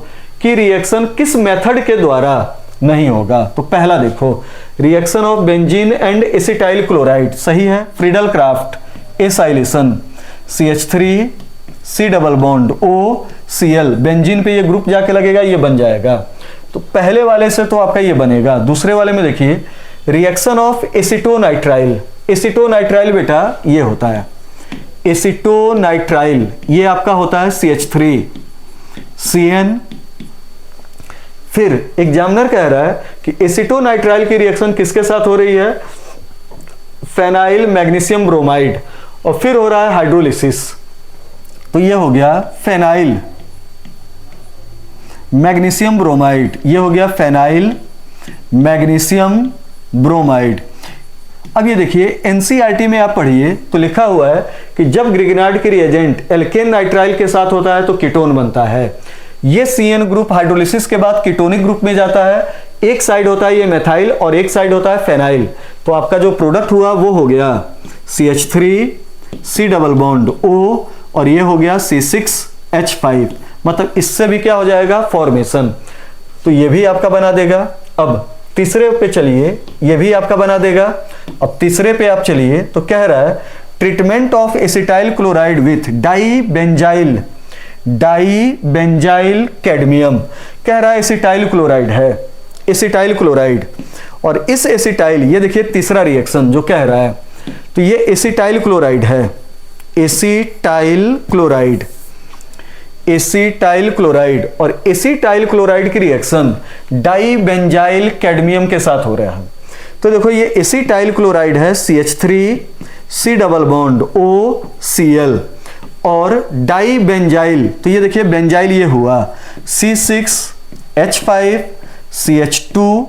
की रिएक्शन किस मेथड के द्वारा नहीं होगा। तो पहला देखो, reaction of benzene and acetyl chloride, सही है, Friedel Crafts acylation, CH3 C double bond OCl, benzene पे ये ग्रुप जाके लगेगा, ये बन जाएगा। तो पहले वाले से तो आपका ये बनेगा। दूसरे वाले में देखिए रिएक्शन ऑफ एसिटोनाइट्राइल, एसिटोनाइट्राइल बेटा ये होता है एसिटोनाइट्राइल, ये आपका होता है CH3 CN। फिर एग्जामिनर कह रहा है कि एसिटोनाइट्राइल की रिएक्शन किसके साथ हो रही है, फेनाइल मैग्नीशियम ब्रोमाइड, और फिर हो रहा है हाइड्रोलिसिस। तो ये हो गया फेनाइल मैग्नीशियम ब्रोमाइड, ये हो गया फेनाइल मैग्नीशियम ब्रोमाइड। अब ये देखिए एनसीईआरटी में आप पढ़िए तो लिखा हुआ है कि जब ग्रिग्नार्ड की रिएजेंट एल्केन नाइट्राइल के साथ होता है तो कीटोन बनता है। ये CN ग्रुप हाइड्रोलिसिस के बाद कीटोनिक ग्रुप में जाता है, एक साइड होता है ये मेथाइल और एक साइड होता है फेनाइल। तो आपका जो प्रोडक्ट हुआ वो हो गया CH3 C double bond O, और ये हो गया C6H5, मतलब इससे भी क्या हो जाएगा, फॉर्मेशन। तो ये भी आपका बना देगा। अब तीसरे पे चलिए, ये भी आपका बना देगा। अब तीसरे पे आप चलिए तो कह रहा है treatment of acetyl chloride with dibenzyl cadmium, कह रहा है एसिटाइल क्लोराइड है, एसिटाइल क्लोराइड, और इस एसिटाइल, ये देखिए तीसरा रिएक्शन जो कह रहा है, तो ये एसिटाइल क्लोराइड है, एसिटाइल क्लोराइड, एसिटाइल क्लोराइड, और एसिटाइल क्लोराइड की रिएक्शन डाईबेंजाइल कैडमियम के साथ हो रहा है। तो देखो ये एसिटाइल क्लोराइड है CH3 C double bond OCl, और डाईबेंजाइल, तो ये देखिए बेंजाइल ये हुआ C6H5 CH2,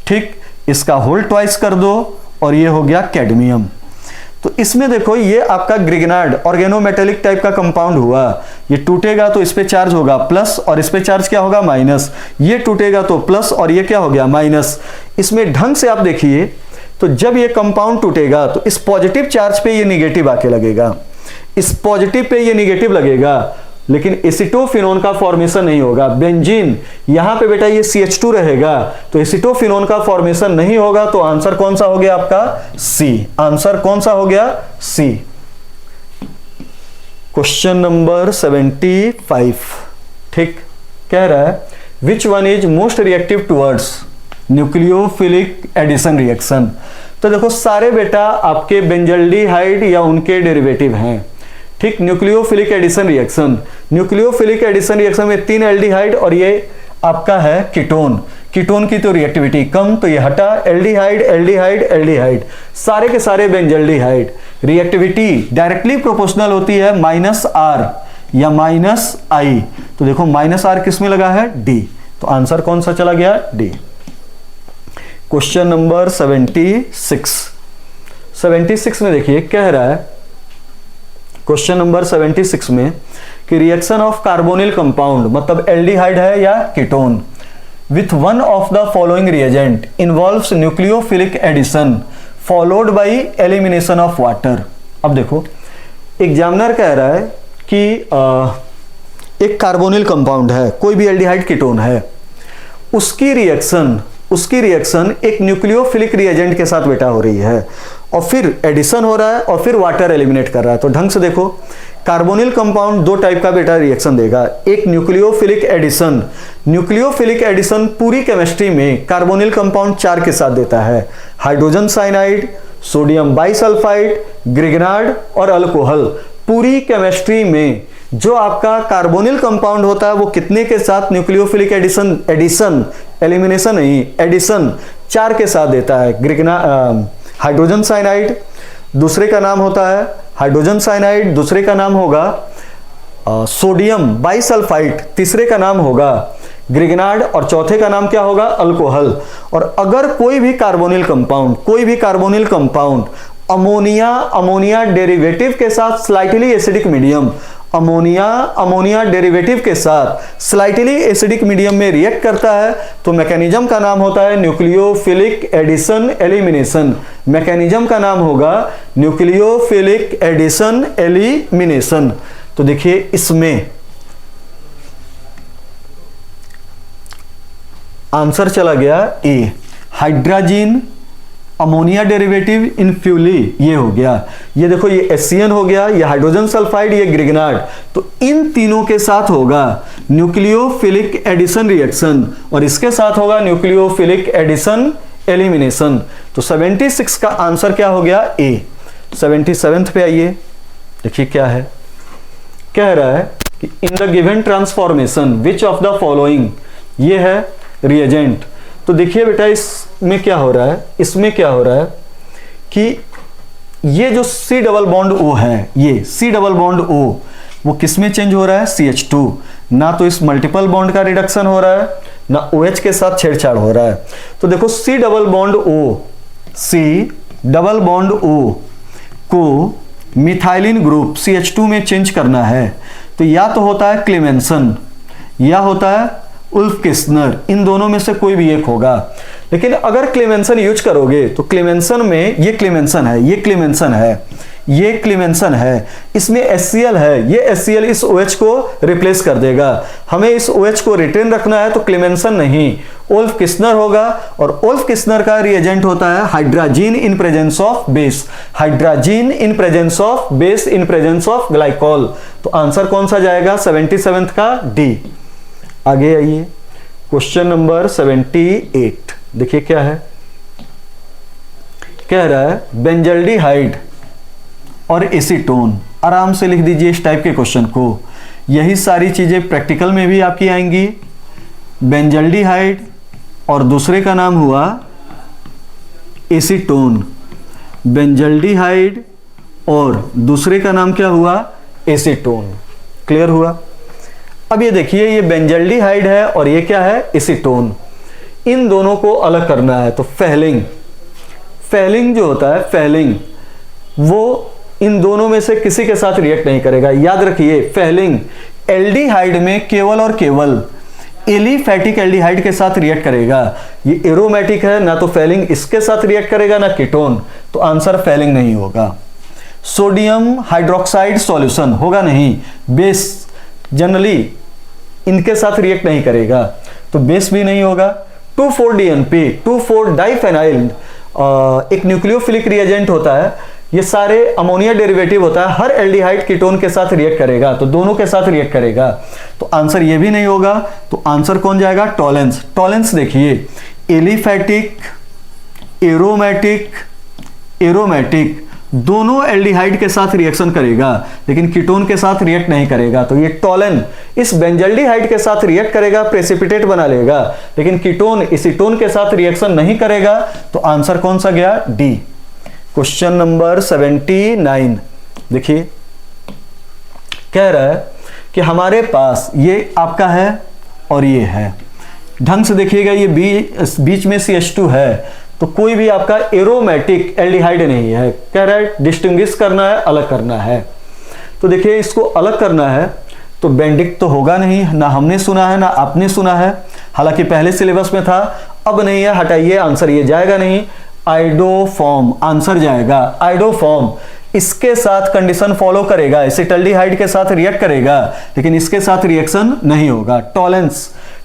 ठीक, इसका होल ट्वाइस कर दो और ये हो गया कैडमियम। तो इसमें देखो ये आपका ग्रिग्नार्ड ऑर्गेनोमेटेलिक टाइप का कंपाउंड हुआ, ये टूटेगा तो इस पे चार्ज होगा प्लस और इस पे चार्ज क्या होगा माइनस, ये टूटेगा तो प्लस और ये क्या हो गया माइनस। इसमें ढंग से आप देखिए तो जब ये कंपाउंड टूटेगा तो इस पॉजिटिव चार्ज पे ये निगेटिव आके लगेगा, इस पॉजिटिव पे ये निगेटिव लगेगा, लेकिन एसिटोफिनोन का फॉर्मेशन नहीं होगा। बेंजीन यहां पे बेटा ये CH2 रहेगा तो एसिटोफिनोन का फॉर्मेशन नहीं होगा। तो आंसर कौन सा हो गया आपका, सी। आंसर कौन सा हो गया, सी। क्वेश्चन नंबर 75, ठीक, कह रहा है which one is most reactive towards nucleophilic addition reaction. तो देखो सारे बेटा आपके बेंजल्डिहाइड या उनके डेरिवेटिव हैं, ठीक। Nucleophilic addition reaction, nucleophilic addition reaction में 3 एल्डिहाइड और ये आपका है कीटोन। कीटोन की तो रिएक्टिविटी कम, तो ये हटा, एल्डिहाइड एल्डिहाइड एल्डिहाइड, सारे के सारे बेंजल्डिहाइड। रिएक्टिविटी डायरेक्टली प्रोपोर्शनल होती है -R या -I। तो देखो -R किस में लगा है, D। तो आंसर कौन सा चला गया, D। क्वेश्चन नंबर 76 में देखिए कह रहा है क्वेश्चन नंबर 76 में कि रिएक्शन ऑफ कार्बोनिल कंपाउंड, मतलब एल्डिहाइड है या ketone, with one of the following reagent involves nucleophilic addition followed by elimination of water. अब देखो एग्जामिनर कह रहा है कि एक कार्बोनिल कंपाउंड है, कोई भी एल्डिहाइड कीटोन है, उसकी रिएक्शन एक न्यूक्लियोफिलिक रिएजेंट के साथ बेटा हो रही है और फिर एडिशन हो रहा है और फिर वाटर एलिमिनेट कर रहा है। तो ढंग से देखो कार्बोनिल कंपाउंड दो टाइप का बेटा रिएक्शन देगा, एक न्यूक्लियोफिलिक एडिशन। न्यूक्लियोफिलिक एडिशन पूरी केमिस्ट्री में कार्बोनिल कंपाउंड 4 के साथ देता है, hydrogen cyanide, sodium bisulphide, Grignard और अल्कोहल। पूरी केमिस्ट्री में जो आपका कार्बोनिल कंपाउंड होता है वो कितने के साथ न्यूक्लियोफिलिक एडिशन एलिमिनेशन नहीं, एडिशन 4 के साथ देता है। हाइड्रोजन साइनाइड, दूसरे का नाम होता है हाइड्रोजन साइनाइड, दूसरे का नाम होगा सोडियम बाइसल्फाइड, तीसरे का नाम होगा ग्रिगनार्ड और चौथे का नाम क्या होगा, अल्कोहल। और अगर कोई भी कार्बोनिल कंपाउंड अमोनिया डेरिवेटिव के साथ slightly acidic medium, ammonia derivative के साथ स्लाइटली एसिडिक मीडियम में रिएक्ट करता है तो मैकेनिज्म का नाम होता है न्यूक्लियोफिलिक एडिशन एलिमिनेशन। मैकेनिज्म का नाम होगा न्यूक्लियोफिलिक एडिशन एलिमिनेशन। तो देखिए इसमें आंसर चला गया A, hydrogen ammonia derivative in fully, ये हो गया। ये देखो ये HCN हो गया, ये हाइड्रोजन सल्फाइड, ये ग्रिगनार्ड। तो इन तीनों के साथ होगा न्यूक्लियोफिलिक एडिशन रिएक्शन और इसके साथ होगा न्यूक्लियोफिलिक एडिशन एलिमिनेशन। तो 76 का आंसर क्या हो गया, ए। 77 पे आइए, देखिए क्या है, कह रहा है कि in the given transformation which of the following, ये है रिएजेंट। तो देखिए बेटा इसमें क्या हो रहा है, इसमें क्या हो रहा है कि ये जो C डबल बॉन्ड O है, ये C डबल बॉन्ड O वो किस में चेंज हो रहा है, CH2। ना तो इस मल्टीपल बॉन्ड का रिडक्शन हो रहा है, ना OH के साथ छेड़छाड़ हो रहा है। तो देखो C डबल बॉन्ड O को मिथाइलिन ग्रुप CH2 में चेंज करना है तो या तो होता है क्लेमेंसन या होता है उल्फ किस्नर, इन दोनों में से कोई भी एक होगा। लेकिन अगर क्लेमेंसन यूज करोगे तो क्लेमेंसन में ये क्लेमेंसन है, ये क्लेमेंसन है, ये क्लेमेंसन है, इसमें HCl है, ये HCl इस OH को रिप्लेस कर देगा। हमें इस OH को रिटेन रखना है तो क्लेमेंसन नहीं, उल्फ किस्नर होगा। और उल्फ किस्नर का रिएजेंट होता है hydrogen in presence of base, hydrogen in presence of base in presence of glycol. तो आंसर कौन सा जाएगा, 77 का डी। आगे आइए, क्वेश्चन नंबर 78, देखिए क्या है, कह रहा है बेंजल्डिहाइड और एसीटोन। आराम से लिख दीजिए इस टाइप के क्वेश्चन को, यही सारी चीजें प्रैक्टिकल में भी आपकी आएंगी। बेंजल्डिहाइड और दूसरे का नाम हुआ एसीटोन, बेंजल्डिहाइड और दूसरे का नाम क्या हुआ, एसीटोन। क्लियर हुआ। अब ये देखिए ये बेंजल्डिहाइड है और ये क्या है, एसीटोन। इन दोनों को अलग करना है तो फेलिंग जो होता है, फेलिंग वो इन दोनों में से किसी के साथ रिएक्ट नहीं करेगा। याद रखिए फेलिंग एल्डिहाइड में केवल और केवल एलिफैटिक एल्डिहाइड के साथ रिएक्ट करेगा। ये एरोमेटिक है, ना तो फेलिंग इसके साथ रिएक्ट करेगा ना कीटोन, तो आंसर फेलिंग नहीं होगा। सोडियम हाइड्रोक्साइड सॉल्यूशन होगा नहीं, बेस जनरली इनके साथ रिएक्ट नहीं करेगा तो बेस भी नहीं होगा। 2,4-DNP 2,4-डाइफेनाइल एक न्यूक्लियोफिलिक रिएजेंट होता है, ये सारे अमोनिया डेरिवेटिव होता है, हर एल्डिहाइड कीटोन के साथ रिएक्ट करेगा तो दोनों के साथ रिएक्ट करेगा, तो आंसर ये भी नहीं होगा। तो आंसर कौन जाएगा, टॉलेंस। टॉलेंस देखिए एलिफैटिक एरोमेटिक दोनों एल्डिहाइड के साथ रिएक्शन करेगा लेकिन कीटोन के साथ रिएक्ट नहीं करेगा। तो ये टॉलेन इस बेंजल्डिहाइड के साथ रिएक्ट करेगा, प्रेसिपिटेट बना लेगा, लेकिन कीटोन एसीटोन के साथ रिएक्शन नहीं करेगा। तो आंसर कौन सा गया, डी। क्वेश्चन नंबर 79 देखिए, कह रहा है कि हमारे पास ये आपका है और ये है, ढंग से देखिएगा, ये बीच में CH2 है तो कोई भी आपका एरोमेटिक एल्डिहाइड नहीं है। कह रहा है डिस्टिंग्विश करना है, अलग करना है। तो देखिए इसको अलग करना है तो बेंडिक तो होगा नहीं, ना हमने सुना है ना आपने सुना है, हालांकि पहले सिलेबस में था, अब नहीं है, हटाइए, आंसर ये जाएगा नहीं। आइडोफॉर्म आंसर जाएगा, आइडोफॉर्म इसके साथ कंडीशन फॉलो करेगा, एसिटल्डिहाइड के साथ रिएक्ट करेगा लेकिन इसके साथ रिएक्शन नहीं होगा।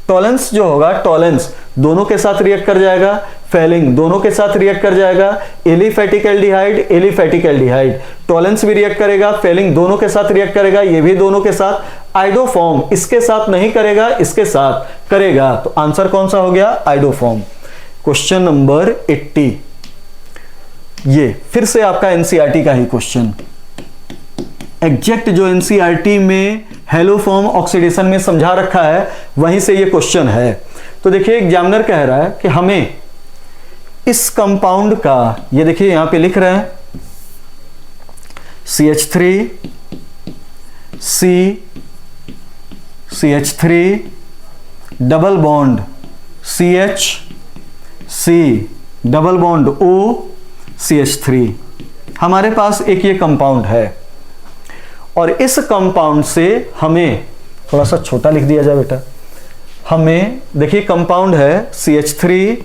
टॉलेंस जो होगा, टॉलेंस दोनों के साथ रिएक्ट कर जाएगा, फेलिंग दोनों के साथ रिएक्ट कर जाएगा, aliphatic aldehyde aliphatic aldehyde, Tollens भी रिएक्ट करेगा, फेलिंग दोनों के साथ रिएक्ट करेगा, ये भी दोनों के साथ, आइडोफॉर्म इसके साथ नहीं करेगा, इसके साथ करेगा। तो आंसर कौन सा हो गया? आइडोफॉर्म। क्वेश्चन नंबर 80, ये फिर से आपका एनसीईआरटी का ही क्वेश्चन, एग्जैक्ट जो एनसीईआरटी में हेलोफॉर्म ऑक्सीडेशन में समझा रखा है वहीं से ये क्वेश्चन है। तो देखिए एग्जामिनर कह रहा है कि हमें इस कंपाउंड का, ये देखिए यहां पे लिख रहे हैं CH3 CH3 double bond CH C double bond O CH3, हमारे पास एक ये कंपाउंड है और इस कंपाउंड से हमें, थोड़ा सा छोटा लिख दिया जाए बेटा, हमें देखिए कंपाउंड है CH3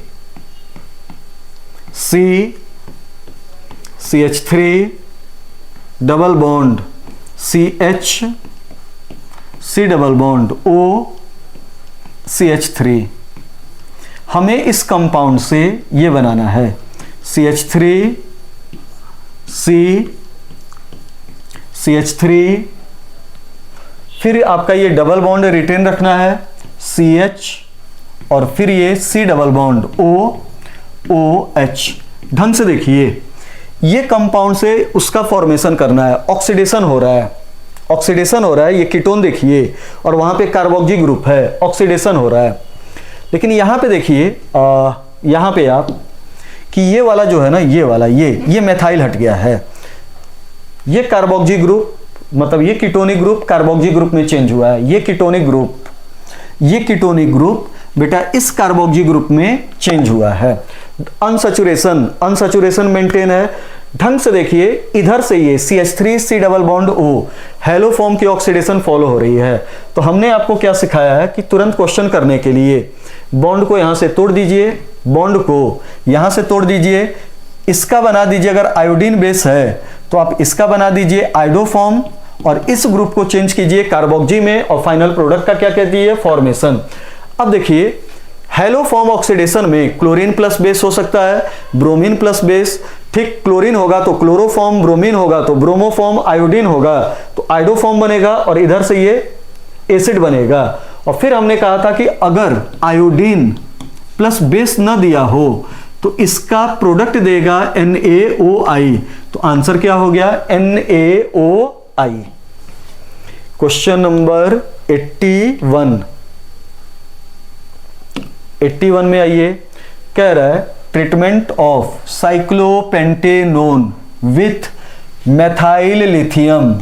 CH3 double bond CH C double bond O CH3, हमें इस कंपाउंड से ये बनाना है CH3 CH3, फिर आपका ये डबल बॉन्ड रिटेन रखना है CH और फिर ये C डबल बॉन्ड OH। ढंग से देखिए, ये कंपाउंड से उसका फॉर्मेशन करना है, ऑक्सीडेशन हो रहा है, ऑक्सीडेशन हो रहा है, ये कीटोन देखिए और वहां पे कार्बोक्सी ग्रुप है, ऑक्सीडेशन हो रहा है। लेकिन यहां पे देखिए, यहां पे आप कि ये वाला जो है ना, ये वाला ये मेथाइल हट गया है, ये कार्बोक्सी ग्रुप, मतलब ये कीटोनिक ग्रुप कार्बोक्सी ग्रुप में चेंज हुआ है, ये कीटोनिक ग्रुप बेटा इस कार्बोक्सी ग्रुप में चेंज हुआ है। अनसैचुरेशन मेंटेन है। ढंग से देखिए, इधर से ये CH3 C double bond O haloform की ऑक्सीडेशन फॉलो हो रही है। तो हमने आपको क्या सिखाया है कि तुरंत क्वेश्चन करने के लिए बॉन्ड को यहां से तोड़ दीजिए, बॉन्ड को यहां से तोड़ दीजिए, इसका बना दीजिए, अगर आयोडीन बेस है तो आप इसका बना दीजिए आइडोफॉर्म और इस ग्रुप को चेंज कीजिए कार्बोक्सी में और फाइनल प्रोडक्ट का क्या कहती है? फॉर्मेशन। अब देखिए हेलोफॉर्म ऑक्सीडेशन में क्लोरीन प्लस बेस हो सकता है, ब्रोमीन प्लस बेस, ठीक, क्लोरीन होगा तो क्लोरोफॉर्म, ब्रोमीन होगा तो ब्रोमोफॉर्म, आयोडीन होगा तो आइडोफॉर्म बनेगा और इधर से ये एसिड बनेगा। और फिर हमने कहा था कि अगर आयोडीन प्लस बेस न दिया हो तो इसका प्रोडक्ट देगा NaOI। तो आंसर क्या हो गया? NaOI। क्वेश्चन नंबर 81 में आइए, कह रहा है treatment of cyclopentanone with methyl lithium,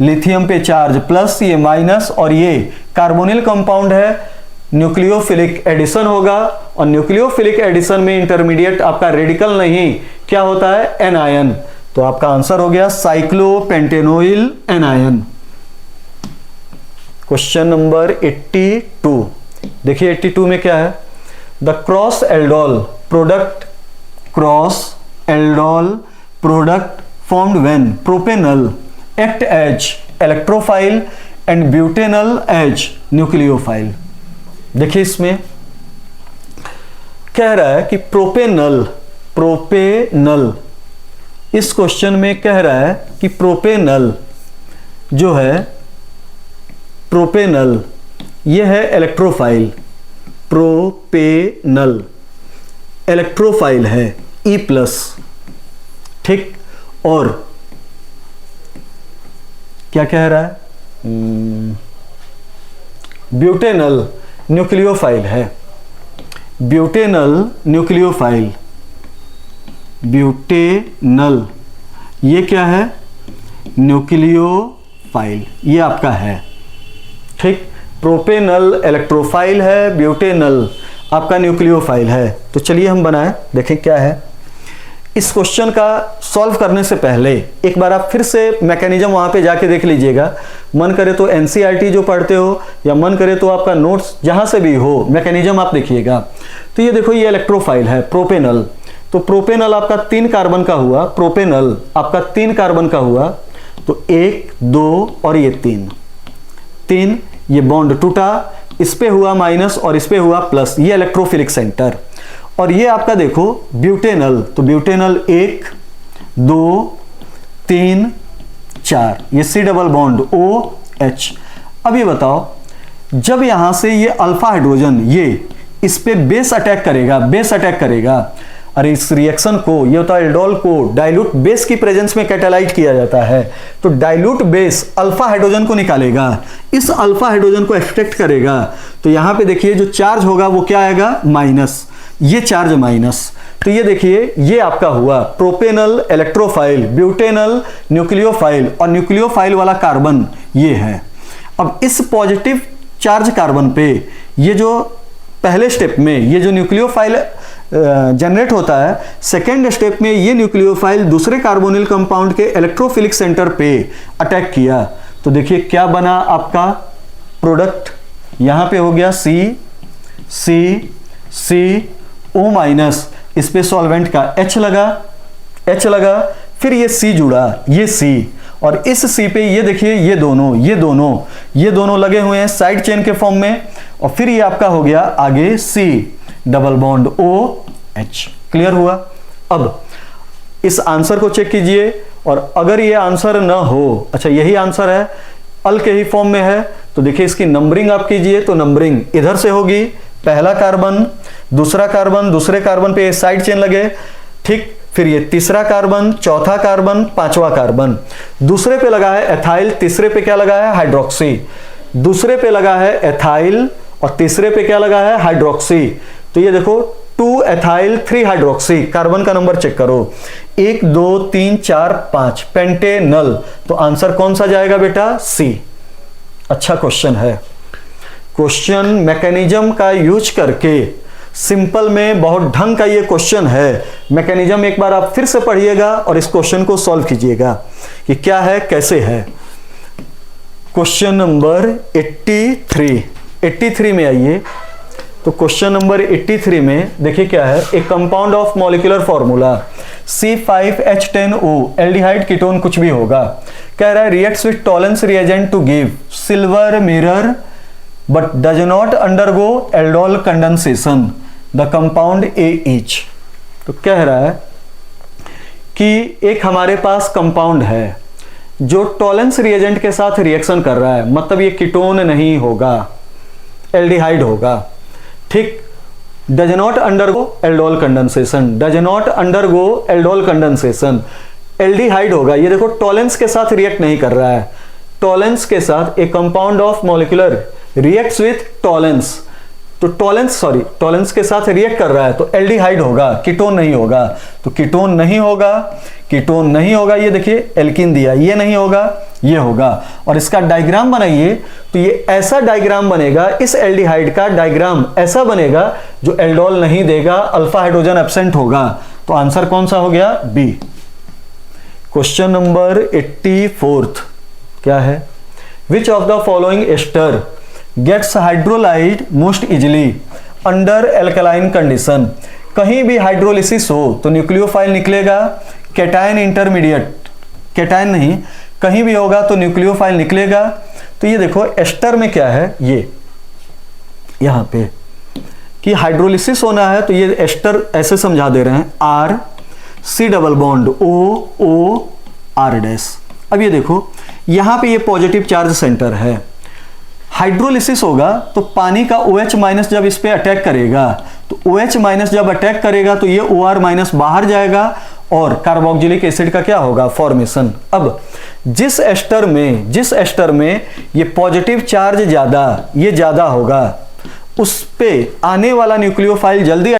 lithium पे चार्ज प्लस, ये माइनस, और ये कार्बोनिल कंपाउंड है, न्यूक्लियोफिलिक एडिशन होगा और न्यूक्लियोफिलिक एडिशन में इंटरमीडिएट आपका रेडिकल नहीं, क्या होता है? एनायन। तो आपका आंसर हो गया साइक्लोपेंटेनोइल एनायन। क्वेश्चन नंबर 82, देखिए 82 में क्या है? The cross aldol product formed when propanal act as electrophile and butanal as nucleophile. देखिए इसमें कह रहा है कि प्रोपेनल, इस क्वेश्चन में कह रहा है कि प्रोपेनल जो है, प्रोपेनल ये है इलेक्ट्रोफाइल, प्रोपेनल इलेक्ट्रोफाइल है E+, ठीक, और क्या कह रहा है? ब्यूटेनल न्यूक्लियोफाइल है, ब्यूटेनल ये क्या है? न्यूक्लियोफाइल, ये आपका है, ठीक, प्रोपेनल इलेक्ट्रोफाइल है, ब्यूटेनल आपका न्यूक्लियोफाइल है। तो चलिए हम बनाएं, देखें क्या है। इस क्वेश्चन का सॉल्व करने से पहले एक बार आप फिर से मैकेनिज्म वहां पे जाके देख लीजिएगा। मन करे तो एनसीईआरटी जो पढ़ते हो या मन करे तो आपका नोट्स जहां से भी हो, मैकेनिज्म आप देखिएगा। तो ये देखो, ये इलेक्ट्रोफाइल है प्रोपेनल, तो प्रोपेनल आपका 3 कार्बन का हुआ, प्रोपेनल आपका 3 कार्बन का हुआ, तो 1 2 और ये 3, ये बॉन्ड टूटा, इस पे हुआ माइनस और इस पे हुआ प्लस, ये इलेक्ट्रोफिलिक सेंटर। और ये आपका देखो ब्यूटेनल, तो ब्यूटेनल 1 2 3 4, ये C डबल बॉन्ड OH। अब ये बताओ, जब यहां से ये अल्फा हाइड्रोजन ये इस पे बेस अटैक करेगा, अरे इस रिएक्शन को, ये होता है एल्डोल को डाइल्यूट बेस की प्रेजेंस में कैटालाइट किया जाता है, तो डाइल्यूट बेस अल्फा हाइड्रोजन को निकालेगा, इस अल्फा हाइड्रोजन को एक्सट्रैक्ट करेगा, तो यहां पे देखिए जो चार्ज होगा वो क्या आएगा, माइनस, ये चार्ज माइनस। तो ये देखिए ये आपका हुआ प्रोपेनल इलेक्ट्रोफाइल, ब्यूटेनल न्यूक्लियोफाइल, और न्यूक्लियोफाइल वाला कार्बन ये है। अब इस पॉजिटिव चार्ज कार्बन पे ये जो पहले स्टेप में ये जो न्यूक्लियोफाइल जनरेट होता है, सेकेंड स्टेप में ये न्यूक्लियोफाइल दूसरे कार्बोनिल कंपाउंड के इलेक्ट्रोफिलिक सेंटर पे अटैक किया, तो देखिए क्या बना आपका प्रोडक्ट, यहां पे हो गया CO माइनस, इस पे सॉल्वेंट का H लगा, फिर ये C जुड़ा, ये C, और इस C पे ये देखिए ये दोनों लगे हुए हैं साइड चेन के फॉर्म में, और फिर ये आपका हो गया आगे C double bond OH। Clear हुआ? अब इस आंसर को चेक कीजिए, और अगर ये आंसर ना हो, अच्छा यही आंसर है, अल के ही फॉर्म में है, तो देखिए इसकी नंबरिंग आप कीजिए, तो नंबरिंग इधर से होगी, पहला कार्बन, दूसरा कार्बन, दूसरे कार्बन पे साइड चेन लगे, ठीक, फिर ये तीसरा कार्बन, चौथा कार्बन, पांचवा कार्बन, दूसरे पे लगा है एथाइल, तीसरे पे क्या लगा है, हाइड्रोक्सी, दूसरे पे लगा है एथाइल, और तीसरे पे क्या लगा है, हाइड्रोक्सी। तो ये देखो 2 एथाइल 3 हाइड्रोक्सी, कार्बन का नंबर चेक करो, 1 2 3 4 5, पेंटेनल। तो आंसर कौन सा जाएगा बेटा, C। अच्छा क्वेश्चन है, क्वेश्चन मैकेनिज्म का यूज करके सिंपल में बहुत ढंग का ये क्वेश्चन है। मैकेनिज्म एक बार आप फिर से पढ़िएगा और इस क्वेश्चन को सॉल्व कीजिएगा कि क्या है, कैसे है। क्वेश्चन नंबर 83 में आइए, तो क्वेश्चन नंबर 83 में देखिए क्या है, एक compound of molecular formula C5H10O, aldehyde ketone कुछ भी होगा, कह रहा है reacts with Tollens reagent to give silver mirror but does not undergo aldol condensation, the compound A each। तो कह रहा है कि एक हमारे पास कंपाउंड है जो टॉलेंस रिएजेंट के साथ रिएक्शन कर रहा है, मतलब ये कीटोन नहीं होगा, एल्डिहाइड होगा, ठीक। Does not undergo aldol condensation, aldehyde होगा, ये देखो टॉलेंस के साथ रिएक्ट नहीं कर रहा है, टॉलेंस के साथ एक compound of molecular reacts with Tollens, तो टॉलेंस के साथ रिएक्ट कर रहा है, तो एल्डिहाइड होगा, कीटोन नहीं होगा, तो कीटोन नहीं होगा, ये देखिए एल्कीन दिया, ये नहीं होगा, ये होगा। और इसका डायग्राम बनाइए, तो ये ऐसा डायग्राम बनेगा, इस एल्डिहाइड का डायग्राम ऐसा बनेगा जो एल्डोल नहीं देगा, अल्फा हाइड्रोजन एब्सेंट होगा, तो आंसर कौन सा हो गया, बी। क्वेश्चन नंबर 84 क्या है, which of the following ester gets hydrolyse most easily under alkaline condition. कहीं भी हाइड्रोलिसिस हो तो न्यूक्लियोफाइल निकलेगा, कैटायन इंटरमीडिएट, कैटायन नहीं, कहीं भी होगा तो न्यूक्लियोफाइल निकलेगा। तो ये देखो एस्टर में क्या है, ये यहां पे कि हाइड्रोलिसिस होना है, तो ये एस्टर ऐसे समझा दे रहे हैं, R C double bond O R dash. अब ये देखो यहां पे ये पॉजिटिव चार्ज सेंटर है, हाइड्रोलिसिस होगा तो पानी का OH माइनस जब इस पे अटैक करेगा, तो OH माइनस जब अटैक करेगा तो ये OR माइनस बाहर जाएगा और कार्बोक्सिलिक एसिड का क्या होगा, फॉर्मेशन। अब जिस एस्टर में ये पॉजिटिव चार्ज ज्यादा, ये ज्यादा होगा, उस पे आने वाला न्यूक्लियोफाइल जल्दी